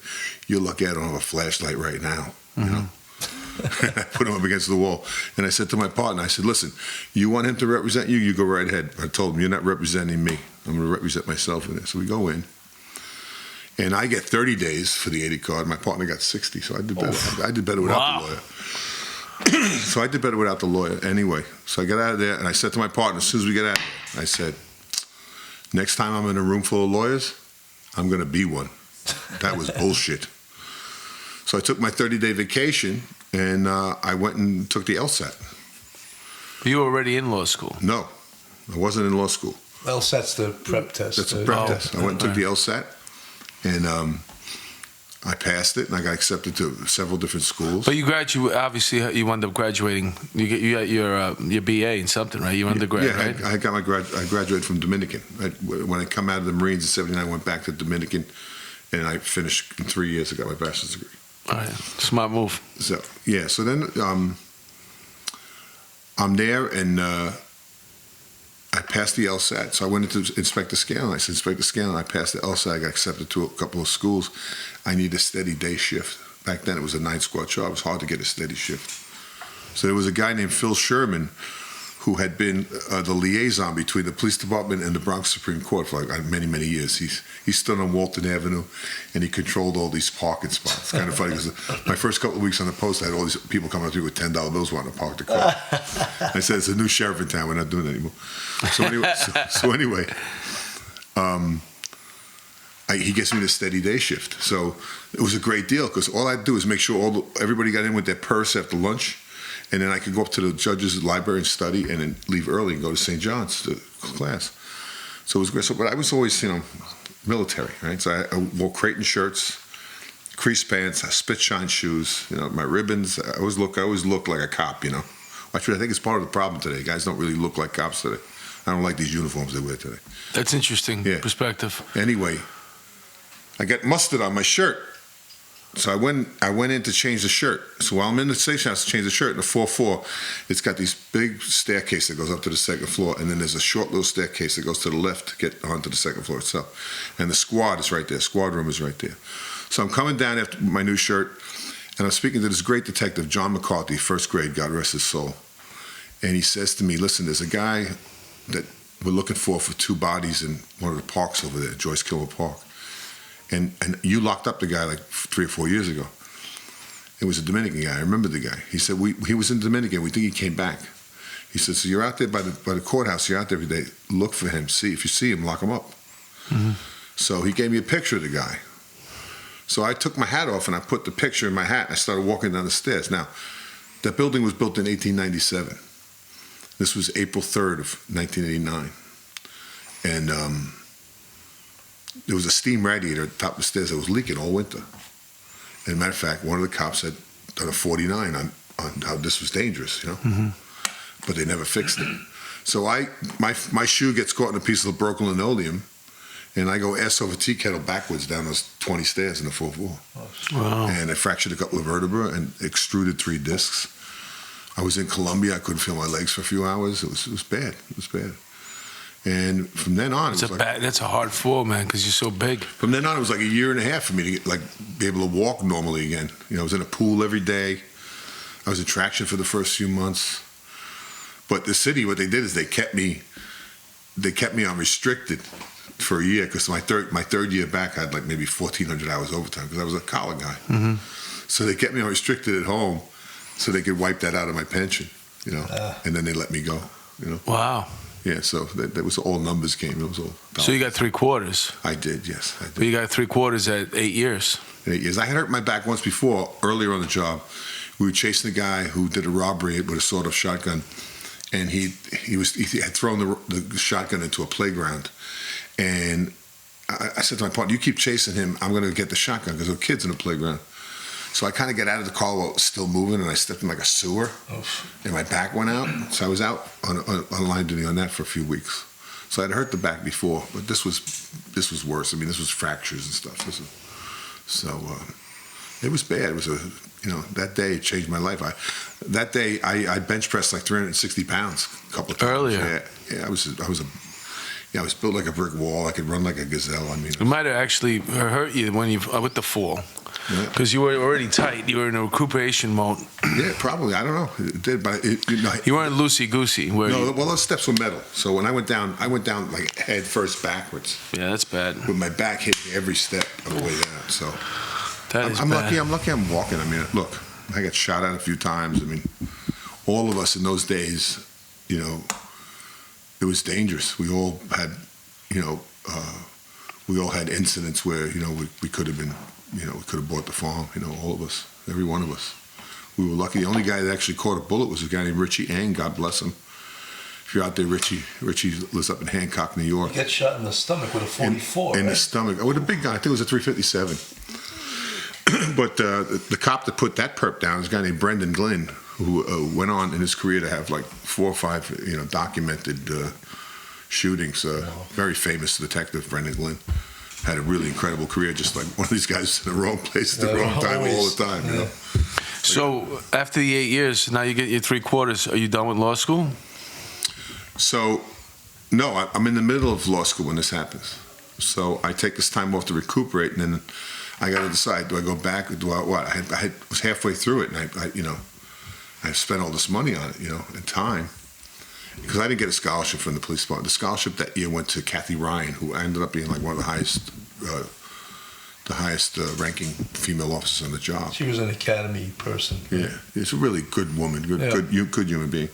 you're lucky I don't have a flashlight right now, And I put him up against the wall. And I said to my partner, I said, listen, you want him to represent you? You go right ahead. I told him, you're not representing me. I'm going to represent myself in this. So we go in. And I get 30 days for the 80 card. My partner got 60, so I did better. I did better without the lawyer. So I did better without the lawyer anyway. So I got out of there, and I said to my partner, as soon as we get out of there, I said, next time I'm in a room full of lawyers, I'm going to be one. That was bullshit. So I took my 30-day vacation, and I went and took the LSAT. You were already in law school? No, I wasn't in law school. LSAT's the prep test. That's a prep test. I went and took the LSAT, and I passed it, and I got accepted to several different schools. But you graduate. Obviously, you wound up graduating. You got your BA in something, right? You undergrad, right? I got I graduated from Dominican. When I come out of the Marines in '79, I went back to Dominican, and I finished in 3 years. I got my bachelor's degree. All right. Smart move. So yeah. So then I'm there, and I passed the LSAT. So I went into inspect the scale, and I said, inspect the scale, and I passed the LSAT. I got accepted to a couple of schools. I need a steady day shift. Back then, it was a 9-squad job. It was hard to get a steady shift. So there was a guy named Phil Sherman who had been the liaison between the police department and the Bronx Supreme Court for like many, many years. He stood on Walton Avenue, and he controlled all these parking spots. It's kind of funny because my first couple of weeks on the post, I had all these people coming up to me with $10 bills wanting to park the car. I said, it's a new sheriff in town. We're not doing it anymore. So anyway, he gets me the steady day shift. So it was a great deal because all I'd do is make sure everybody got in with their purse after lunch, and then I could go up to the judge's library and study, and then leave early and go to St. John's to class. So it was great. So, but I was always, military, right? So I wore Creighton shirts, crease pants, spit shine shoes, my ribbons. I always look like a cop, Actually, I think it's part of the problem today. Guys don't really look like cops today. I don't like these uniforms they wear today. That's interesting perspective. Anyway, I got mustard on my shirt. So I went in to change the shirt. So while I'm in the station house to change the shirt, in the 4-4, it's got this big staircase that goes up to the second floor, and then there's a short little staircase that goes to the left to get onto the second floor itself. And the squad is right there. Squad room is right there. So I'm coming down after my new shirt, and I'm speaking to this great detective, John McCarthy, first grade, God rest his soul. And he says to me, listen, there's a guy that we're looking for 2 bodies in one of the parks over there, Joyce Kilmer Park. And you locked up the guy like 3 or 4 years ago. It was a Dominican guy. I remember the guy. He said, he was in Dominican. We think he came back. He said, so you're out there by the courthouse. You're out there every day. Look for him. See, if you see him, lock him up. Mm-hmm. So he gave me a picture of the guy. So I took my hat off, and I put the picture in my hat, and I started walking down the stairs. Now, that building was built in 1897. This was April 3rd of 1989. And there was a steam radiator at the top of the stairs that was leaking all winter. And matter of fact, one of the cops had done a 49 on how this was dangerous, Mm-hmm. But they never fixed it. So my shoe gets caught in a piece of broken linoleum, and I go ass over tea kettle backwards down those 20 stairs in the 4th floor. Wow. And I fractured a couple of vertebrae and extruded 3 discs. I was in Colombia. I couldn't feel my legs for a few hours. It was bad. It was bad. And from then on, that's a hard fall, man, because you're so big. From then on, it was like a year and a half for me to be able to walk normally again. I was in a pool every day. I was in traction for the first few months. But the city, what they did is they kept me on restricted for a year because my third year back, I had like maybe 1,400 hours overtime because I was a collar guy. Mm-hmm. So they kept me on restricted at home so they could wipe that out of my pension, and then they let me go. Wow. Yeah, so that was all numbers game. It was all dollars. So you got 3/4. I did, yes. I did. But you got 3/4 at 8 years. 8 years. I had hurt my back once before, earlier on the job, we were chasing a guy who did a robbery with a sawed-off shotgun, and he had thrown the shotgun into a playground, and I said to my partner, "You keep chasing him, I'm going to get the shotgun because there were kids in the playground." So I kind of get out of the car while it was still moving, and I stepped in like a sewer, and my back went out. So I was out on line duty on that for a few weeks. So I'd hurt the back before, but this was worse. I mean, this was fractures and stuff. It was bad. It was that day it changed my life. That day I bench pressed like 360 pounds a couple of times. Earlier. Yeah. I was built like a brick wall. I could run like a gazelle. I mean, It might have actually hurt you when with the fall, because you were already tight. You were in a recuperation mode. Yeah, probably. I don't know. It did, but You weren't loosey goosey. Well, those steps were metal. So when I went down like head first backwards. Yeah, that's bad. With my back hitting every step of the way down. So That is I'm bad. lucky. I'm lucky. I'm walking. I mean, look, I got shot at a few times. I mean, all of us in those days, it was dangerous. We all had, incidents where we could have been, we could have bought the farm. All of us, every one of us. We were lucky. The only guy that actually caught a bullet was a guy named Richie Ang. God bless him. If you're out there, Richie lives up in Hancock, New York. You get shot in the stomach with a 44. In the stomach. Oh, with a big gun. I think it was a 357. But the cop that put that perp down is a guy named Brendan Glynn, who went on in his career to have like 4 or 5, documented shootings. Very famous detective, Brendan Glynn. Had a really incredible career, just like one of these guys in the wrong place at the wrong time all the time. Yeah. So after the 8 years, now you get your 3/4. Are you done with law school? So, no, I'm in the middle of law school when this happens. So I take this time off to recuperate, and then I got to decide: do I go back? Or do I what? I was halfway through it, and I spent all this money on it, and time, because I didn't get a scholarship from the police department. The scholarship that year went to Kathy Ryan, who ended up being like one of the highest ranking female officers on the job. She was an academy person. Yeah, it's a really good woman, good human being.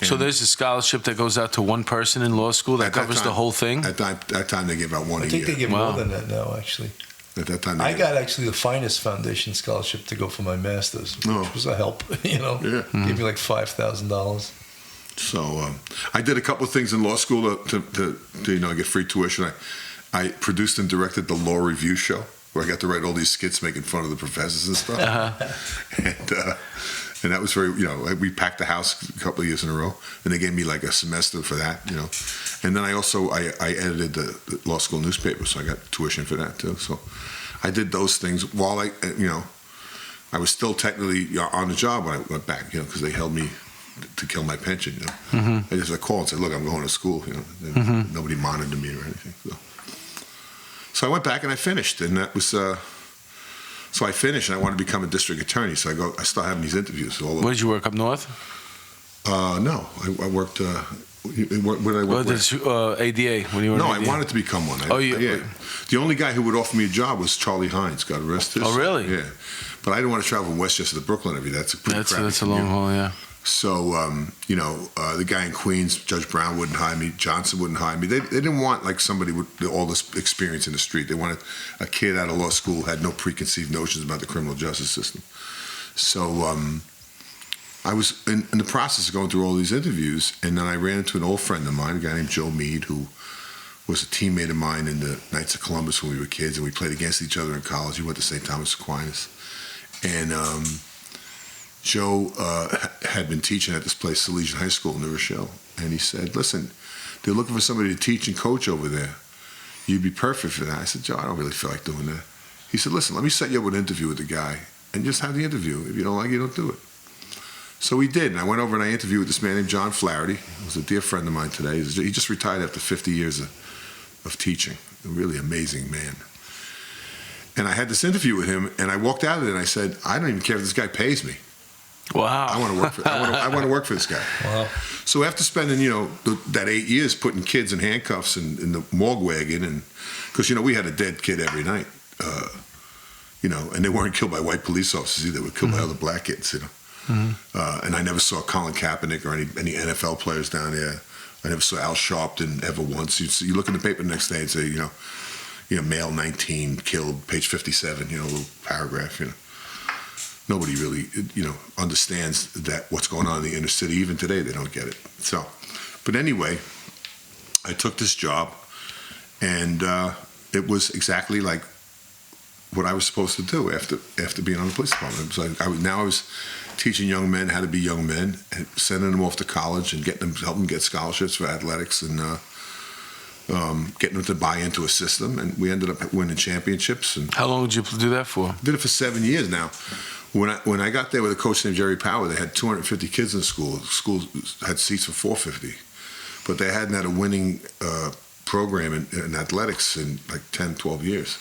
And so there's a scholarship that goes out to one person in law school that covers the whole thing? At that time, they gave out one a year. I think they give more than that now, actually. At that time, I got actually the Finest Foundation scholarship to go for my master's, which was a help. Yeah. Gave me like $5,000. So I did a couple of things in law school to get free tuition. I produced and directed the Law Review Show, where I got to write all these skits making fun of the professors and stuff. And that was very, we packed the house a couple of years in a row, and they gave me like a semester for that, And then I edited the law school newspaper, so I got tuition for that too. So I did those things while I was still technically on the job when I went back, because they held me to kill my pension, I just called and said, look, I'm going to school, Nobody monitored me or anything. So I went back and I finished, and that was, so I finished and I wanted to become a district attorney. So I started having these interviews. Where did you work, up north? No, I worked, where did I work? ADA, when you were No, in ADA. I wanted to become one. Yeah. The only guy who would offer me a job was Charlie Hines, God rest his. Oh, really? Yeah. But I didn't want to travel from Westchester to Brooklyn every day. That's a pretty crappy That's a long haul, yeah. So, the guy in Queens, Judge Brown, wouldn't hire me. Johnson wouldn't hire me. They didn't want like somebody with all this experience in the street. They wanted a kid out of law school who had no preconceived notions about the criminal justice system. So I was in the process of going through all these interviews, and then I ran into an old friend of mine, a guy named Joe Meade, who was a teammate of mine in the Knights of Columbus when we were kids, and we played against each other in college. He went to St. Thomas Aquinas. And Joe had been teaching at this place, Salesian High School in New Rochelle, and he said, listen, they're looking for somebody to teach and coach over there. You'd be perfect for that. I said, Joe, I don't really feel like doing that. He said, listen, let me set you up with an interview with the guy, and just have the interview. If you don't like it, you don't do it. So we did, and I went over and I interviewed with this man named John Flaherty. He was a dear friend of mine today. He just retired after 50 years of teaching. A really amazing man. And I had this interview with him, and I walked out of it, and I said, I don't even care if this guy pays me. Wow. I want to work for. I want to work for this guy. Wow. So after spending, that 8 years putting kids in handcuffs in the morgue wagon, and because we had a dead kid every night, and they weren't killed by white police officers either. They were killed by other black kids, And I never saw Colin Kaepernick or any NFL players down there. I never saw Al Sharpton ever once. You look in the paper the next day and say, male 19 killed, page 57, a little paragraph, nobody really, understands that what's going on in the inner city. Even today, they don't get it. So, but anyway, I took this job, and it was exactly like what I was supposed to do after being on the police department. It was like I was teaching young men how to be young men, and sending them off to college and helping them get scholarships for athletics, and getting them to buy into a system. And we ended up winning championships. And How long did you do that for? did it for 7 years now. When I got there with a coach named Jerry Power, they had 250 kids in the school. The school had seats for 450, but they hadn't had a winning program in athletics in like 10, 12 years.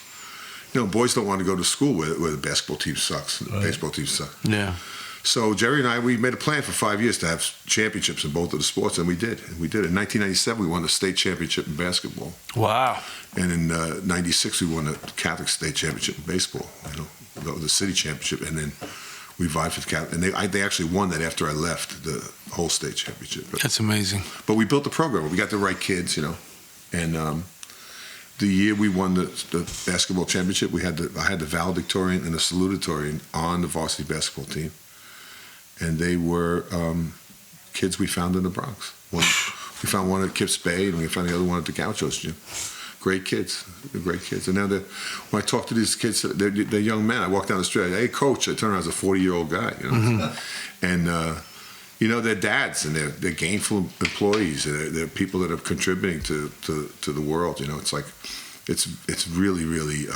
Boys don't want to go to school where the basketball team sucks, the baseball team sucks. Yeah. So Jerry and I, we made a plan for 5 years to have championships in both of the sports, and we did. In 1997, we won the state championship in basketball. Wow. And in 96, we won the Catholic state championship in baseball, the city championship, and then we vied for the Catholic. And they actually won that after I left, the whole state championship. That's amazing. But we built the program. We got the right kids, and the year we won the basketball championship, I had the valedictorian and the salutatorian on the varsity basketball team. And they were kids we found in the Bronx. We found one at Kips Bay, and we found the other one at the Gauchos Gym. Great kids. They're great kids. And now when I talk to these kids, they're young men. I walk down the street, hey, coach. I turn around as a 40-year-old guy. And, they're dads, and they're gainful employees. They're people that are contributing to the world. It's like, it's really, really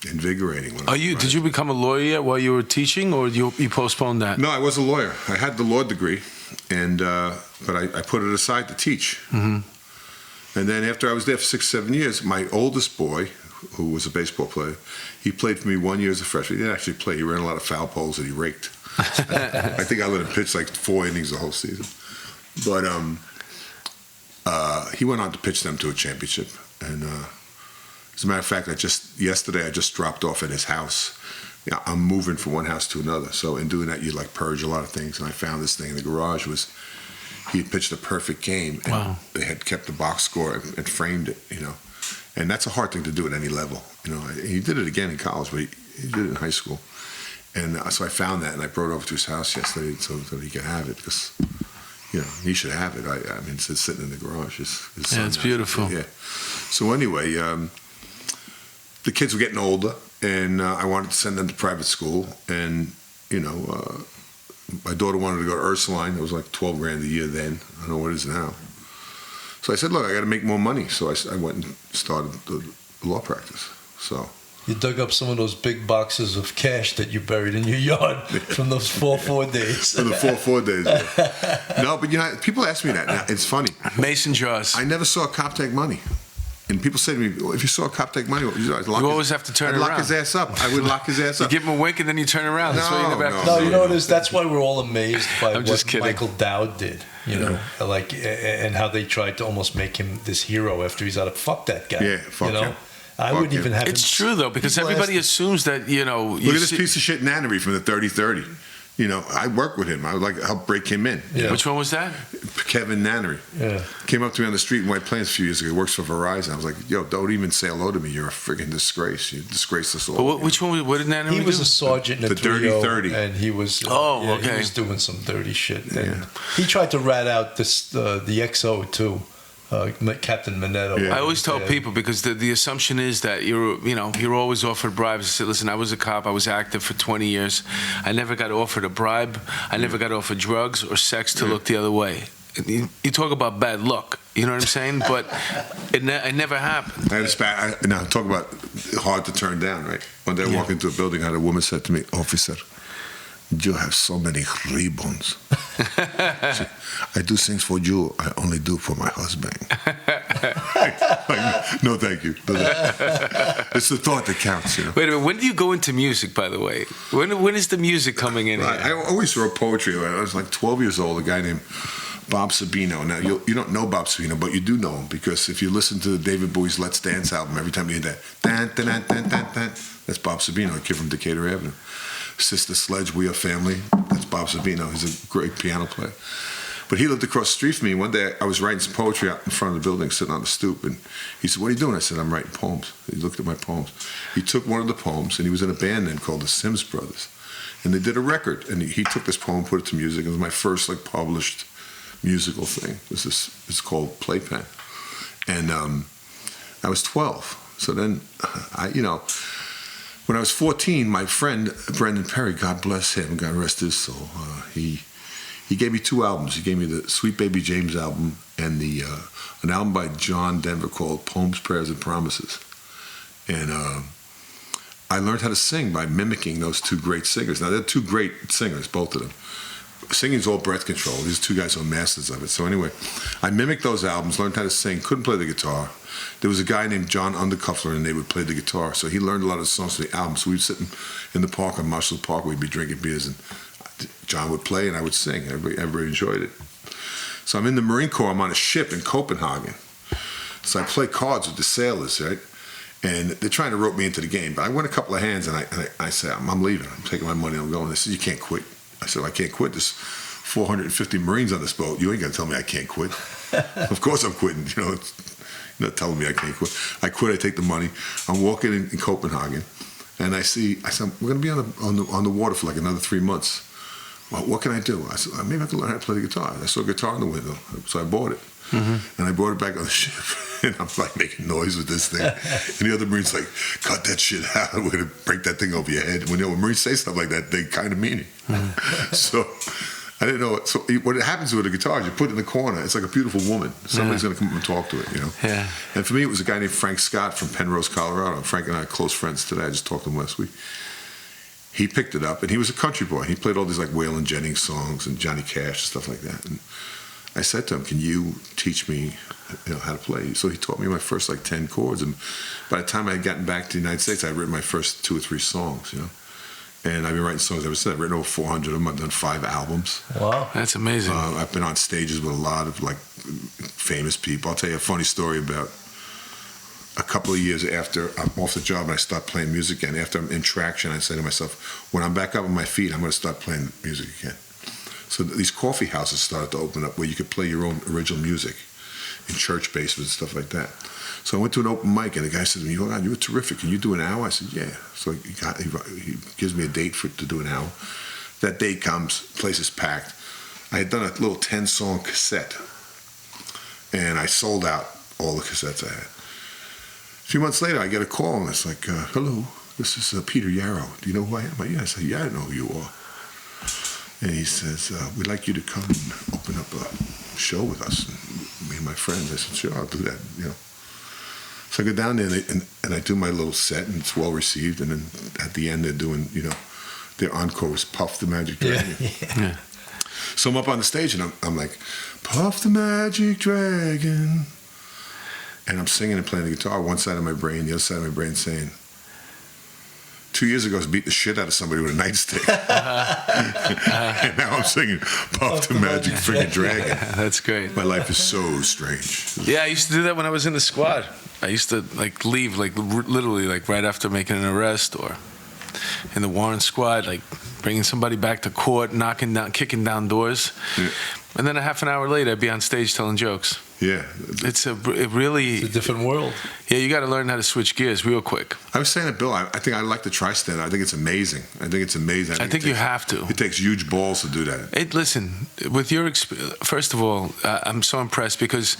invigorating. Did you become a lawyer yet while you were teaching, or you postponed that? No, I was a lawyer. I had the law degree, and but I put it aside to teach. Mm-hmm. And then after I was there for 6, 7 years, my oldest boy, who was a baseball player, he played for me 1 year as a freshman. He didn't actually play. He ran a lot of foul poles and he raked. I think I let him pitch like 4 innings the whole season. But he went on to pitch them to a championship. And as a matter of fact, yesterday I just dropped off at his house. I'm moving from one house to another. So in doing that, you purge a lot of things. And I found this thing in the garage. He had pitched a perfect game. And wow. They had kept the box score and framed it, And that's a hard thing to do at any level. He did it again in college, but he did it in high school. And so I found that, and I brought it over to his house yesterday so he could have it, because, he should have it. I mean, it's sitting in the garage. It's beautiful. Yeah. So anyway, the kids were getting older, and I wanted to send them to private school. And, my daughter wanted to go to Ursuline. It was like $12,000 a year then. I don't know what it is now. So I said, look, I got to make more money. So I went and started the law practice. So you dug up some of those big boxes of cash that you buried in your yard from those 4-4 days. From the 4-4 days. Yeah. No, but people ask me that. Now, it's funny. Mason jars. I never saw a cop take money. And people say to me, well, if you saw a cop take money, you always have to turn around. I'd lock his ass up. I would lock his ass up. You give him a wink and then you turn around. That's why you never have to No, you know what it is? That's why we're all amazed by what kidding. Michael Dowd did. And how they tried to almost make him this hero after he's out of fuck that guy. Yeah, fuck him. I wouldn't even have. It's true though, because everybody assumes that Look at this piece of shit Nannery from the 30-30. I worked with him. I would help break him in. Yeah. Which one was that? Kevin Nannery. Yeah. Came up to me on the street in White Plains a few years ago. He works for Verizon. I was like, yo, don't even say hello to me. You're a friggin' disgrace. You disgrace us all. But which one? What did Nannery do? He was a sergeant in the Dirty 30. And he was. He was doing some dirty shit. And he tried to rat out the XO too. Captain Minetto. Yeah. I always tell people, because the assumption is that you're always offered bribes. I said, listen, I was a cop. I was active for 20 years. I never got offered a bribe. I never got offered drugs or sex to look the other way. You talk about bad luck. You know what I'm saying? But it never happened. Now talk about hard to turn down, right? One day I walked into a building, I had a woman said to me, officer, you have so many ribbons. I do things for you I only do for my husband. No, thank you. It's the thought that counts. Wait a minute. When do you go into music, by the way? When is the music coming in? I always wrote poetry. When I was like 12 years old, a guy named Bob Sabino. Now, you don't know Bob Sabino, but you do know him, because if you listen to David Bowie's Let's Dance album, every time you hear that, dan, dan, dan, dan, dan, dan, that's Bob Sabino, a kid from Decatur Avenue. Sister Sledge, We Are Family, that's Bob Sabino. He's a great piano player. But he lived across the street from me. One day I was writing some poetry out in front of the building, sitting on the stoop, and he said, what are you doing? I said, I'm writing poems. He looked at my poems. He took one of the poems, and he was in a band then called the Sims Brothers. and they did a record, and he took this poem, put it to music. It was my first like published musical thing. It's called Playpen, and I was 12. So then, when I was 14, my friend Brendan Perry, God bless him, God rest his soul, he gave me 2 albums. He gave me the Sweet Baby James album and an album by John Denver called Poems, Prayers, and Promises. And I learned how to sing by mimicking those 2 great singers. Now, they're 2 great singers, both of them. Singing's all breath control. These 2 guys are masters of it. So anyway, I mimicked those albums, learned how to sing, couldn't play the guitar. There was a guy named John Undercuffler, and they would play the guitar. So he learned a lot of the songs from the album. So we'd sit in the park on Marshall Park. We'd be drinking beers, and John would play, and I would sing. Everybody enjoyed it. So I'm in the Marine Corps. I'm on a ship in Copenhagen. So I play cards with the sailors, right? And they're trying to rope me into the game. But I win a couple of hands, and I said, I'm leaving. I'm taking my money. I'm going. They said, you can't quit. I said, I can't quit. There's 450 Marines on this boat. You ain't going to tell me I can't quit. Of course I'm quitting. You're not telling me I can't quit. I quit. I take the money. I'm walking in Copenhagen, and I said, we're going to be on the water for like another 3 months. Well, what can I do? I said, maybe I can learn how to play the guitar. I saw a guitar in the window, so I bought it. Mm-hmm. And I brought it back on the ship, and I'm like making noise with this thing. And the other Marines like, cut that shit out. We're going to break that thing over your head. When Marines say stuff like that, they kind of mean it. Mm-hmm. So I didn't know. So what happens with a guitar is you put it in the corner. It's like a beautiful woman. Somebody's going to come up and talk to it, Yeah. And for me, it was a guy named Frank Scott from Penrose, Colorado. Frank and I are close friends today. I just talked to him last week. He picked it up, and he was a country boy. He played all these like Waylon Jennings songs and Johnny Cash and stuff like that. And I said to him, "Can you teach me, how to play?" So he taught me my first like 10 chords. And by the time I had gotten back to the United States, I had written my first 2 or 3 songs, And I've been writing songs ever since. I've written over 400 of them. I've done 5 albums. Wow, that's amazing. I've been on stages with a lot of like famous people. I'll tell you a funny story about a couple of years after I'm off the job and I start playing music again. After I'm in traction, I say to myself, when I'm back up on my feet, I'm going to start playing music again. So these coffee houses started to open up where you could play your own original music in church basements and stuff like that. So I went to an open mic, and the guy said to me, "Oh God, you were terrific. Can you do an hour?" I said, "Yeah." So he gives me a date to do an hour. That date comes, place is packed. I had done a little 10-song cassette, and I sold out all the cassettes I had. A few months later, I get a call, and it's like, "Hello, this is Peter Yarrow. Do you know who I am?" I said, "Yeah, I know who you are." And he says, "We'd like you to come and open up a show with us." And me and my friends, I said, "Sure, I'll do that." So I go down there, and I do my little set, and it's well received. And then at the end, they're doing, their encore was Puff the Magic Dragon. Yeah. So I'm up on the stage, and I'm like, "Puff the Magic Dragon." And I'm singing and playing the guitar, one side of my brain, the other side of my brain saying, 2 years ago I was beating the shit out of somebody with a nightstick. And now I'm singing Puff the Magic friggin' Dragon. That's great. My life is so strange. Yeah, I used to do that when I was in the squad. I used to leave literally right after making an arrest, or in the warrant squad, bringing somebody back to court, kicking down doors. Yeah. And then a half an hour later, I'd be on stage telling jokes. Yeah. It's a different world. Yeah, you got to learn how to switch gears real quick. I was saying to Bill, I think I'd like to try stand-up. I think it's amazing. I think you have to. It takes huge balls to do that. Listen, with your experience, first of all, I'm so impressed because,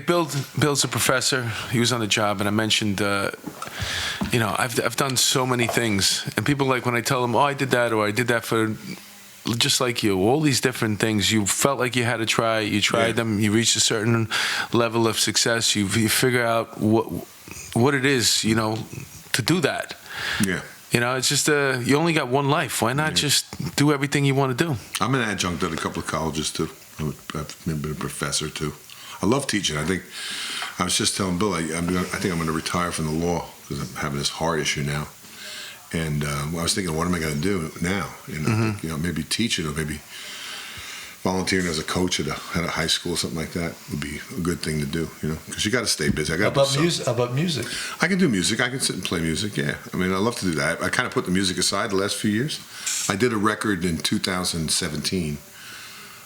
Bill's a professor. He was on the job, and I mentioned, I've done so many things, and people when I tell them, "Oh, I did that," or "I did that for." Just like you, all these different things you felt like you had to try. You tried them. You reached a certain level of success. You figure out what it is, to do that. Yeah. It's just you only got one life. Why not just do everything you want to do? I'm an adjunct at a couple of colleges too. I've been a professor too. I love teaching. I was just telling Bill, I think I'm going to retire from the law because I'm having this heart issue now. And I was thinking, what am I going to do now? Maybe teaching, or maybe volunteering as a coach at a high school, something like that would be a good thing to do. Because you got to stay busy. How about music? I can do music. I can sit and play music. Yeah, I love to do that. I kind of put the music aside the last few years. I did a record in 2017.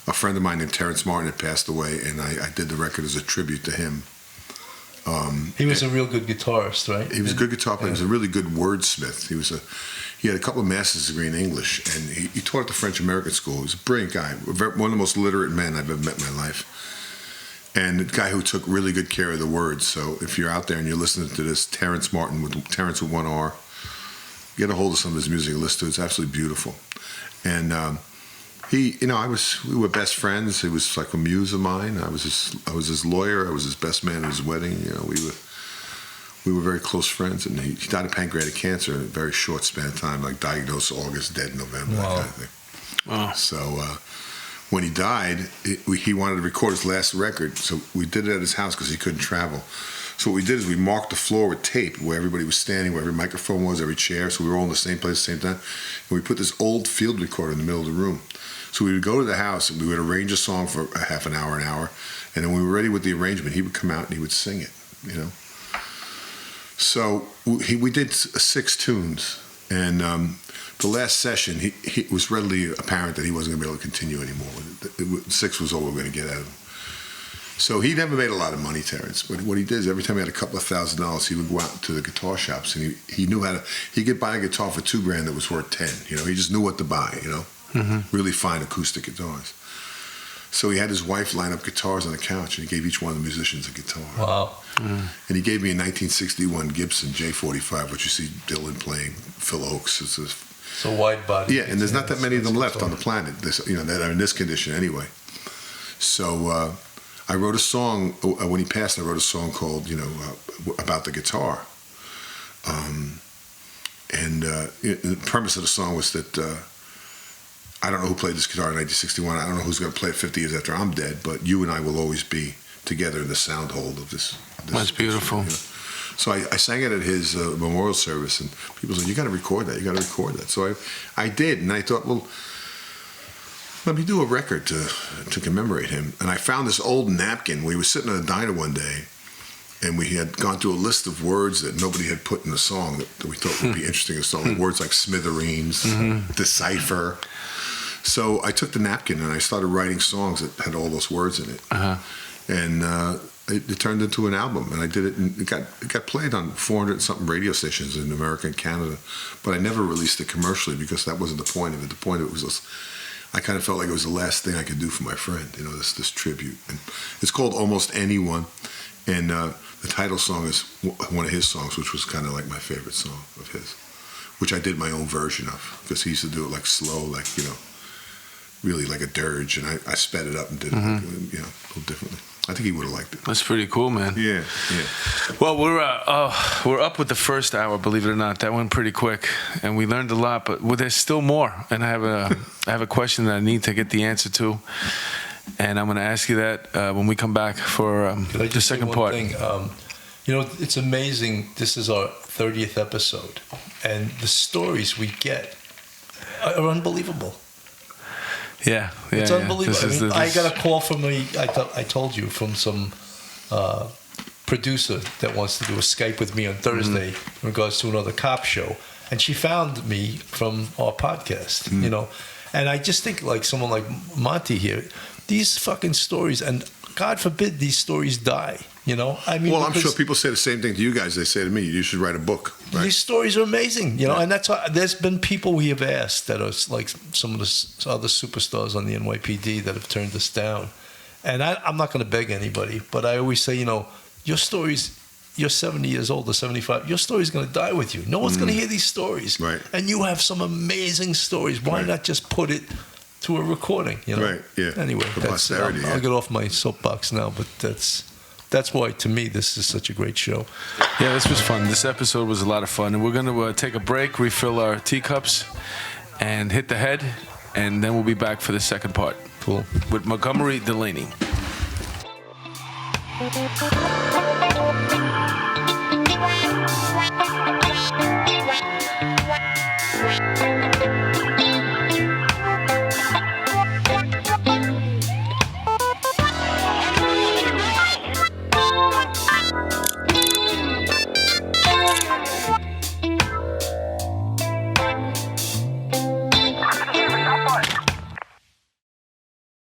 A friend of mine named Terrence Martin had passed away, and I did the record as a tribute to him. He was a real good guitarist, right? He was a good guitar player. He was a really good wordsmith. he had a couple of master's degree in English, and he taught at the French American School. He was a brilliant guy, one of the most literate men I've ever met in my life, and a guy who took really good care of the words. So if you're out there and you're listening to this, Terrence with one R, get a hold of some of his music and listen to it. It's absolutely beautiful. And we were best friends. He was like a muse of mine. I was his lawyer. I was his best man at his wedding. We were very close friends. And he died of pancreatic cancer in a very short span of time, like diagnosed August, dead November, wow. that kind of thing. Wow. So when he died, he wanted to record his last record. So we did it at his house because he couldn't travel. So what we did is we marked the floor with tape where everybody was standing, where every microphone was, every chair. So we were all in the same place at the same time. And we put this old field recorder in the middle of the room. So we would go to the house and we would arrange a song for a half an hour. And then when we were ready with the arrangement, he would come out and he would sing it, So we did 6 tunes. And the last session, it was readily apparent that he wasn't going to be able to continue anymore. 6 was all we were going to get out of him. So he never made a lot of money, Terrence. But what he did is every time he had a couple of $1,000s, he would go out to the guitar shops and he knew he could buy a guitar for $2,000 that was worth 10. He just knew what to buy. Really fine acoustic guitars. So he had his wife line up guitars on the couch, and he gave each one of the musicians a guitar. Wow. Mm. And he gave me a 1961 Gibson J45, which you see Dylan playing, Phil Oakes. It's a wide body. Yeah, and there's not that many of them left on the planet. That are in this condition anyway. So I wrote a song when he passed. I wrote a song called about the guitar. The premise of the song was that. I don't know who played this guitar in 1961. I don't know who's going to play it 50 years after I'm dead, but you and I will always be together in the sound hold of this. That's beautiful. So I sang it at his memorial service, and people said, you got to record that. You got to record that. So I did, and I thought, well, let me do a record to commemorate him. And I found this old napkin. We were sitting at a diner one day, and we had gone through a list of words that nobody had put in the song that we thought would be interesting in the song. Words like smithereens, decipher. So I took the napkin and I started writing songs that had all those words in it. Uh-huh. And it turned into an album. And I did it, and it got played on 400-something radio stations in America and Canada. But I never released it commercially because that wasn't the point of it. The point of it was I kind of felt like it was the last thing I could do for my friend, this tribute. And it's called Almost Anyone. And the title song is one of his songs, which was kind of like my favorite song of his, which I did my own version of because he used to do it like slow, like, really like a dirge, and I sped it up and did it, a little differently. I think he would have liked it. That's pretty cool, man. Yeah. Well, we're up with the first hour, believe it or not. That went pretty quick, and we learned a lot. But there's still more, and I have a question that I need to get the answer to, and I'm going to ask you that when we come back for the second part. Thing? It's amazing. This is our 30th episode, and the stories we get are unbelievable. Yeah, it's unbelievable. I got a call from I told you, from some producer that wants to do a Skype with me on Thursday in regards to another cop show, and she found me from our podcast. And I just think like someone like Monty here, these fucking stories, and God forbid these stories die. Well, I'm sure people say the same thing to you guys. They say to me, you should write a book. Right? These stories are amazing, and that's why there's been people we have asked that are like some of the other superstars on the NYPD that have turned us down. And I'm not going to beg anybody, but I always say, your stories, you're 70 years old or 75, your story's going to die with you. No one's going to hear these stories. Right. And you have some amazing stories. Why not just put it to a recording? Right, yeah. Anyway, I'll get off my soapbox now, but that's why, to me, this is such a great show. Yeah, this was fun. This episode was a lot of fun. And we're going to take a break, refill our teacups, and hit the head. And then we'll be back for the second part. Cool. With Montgomery Delaney.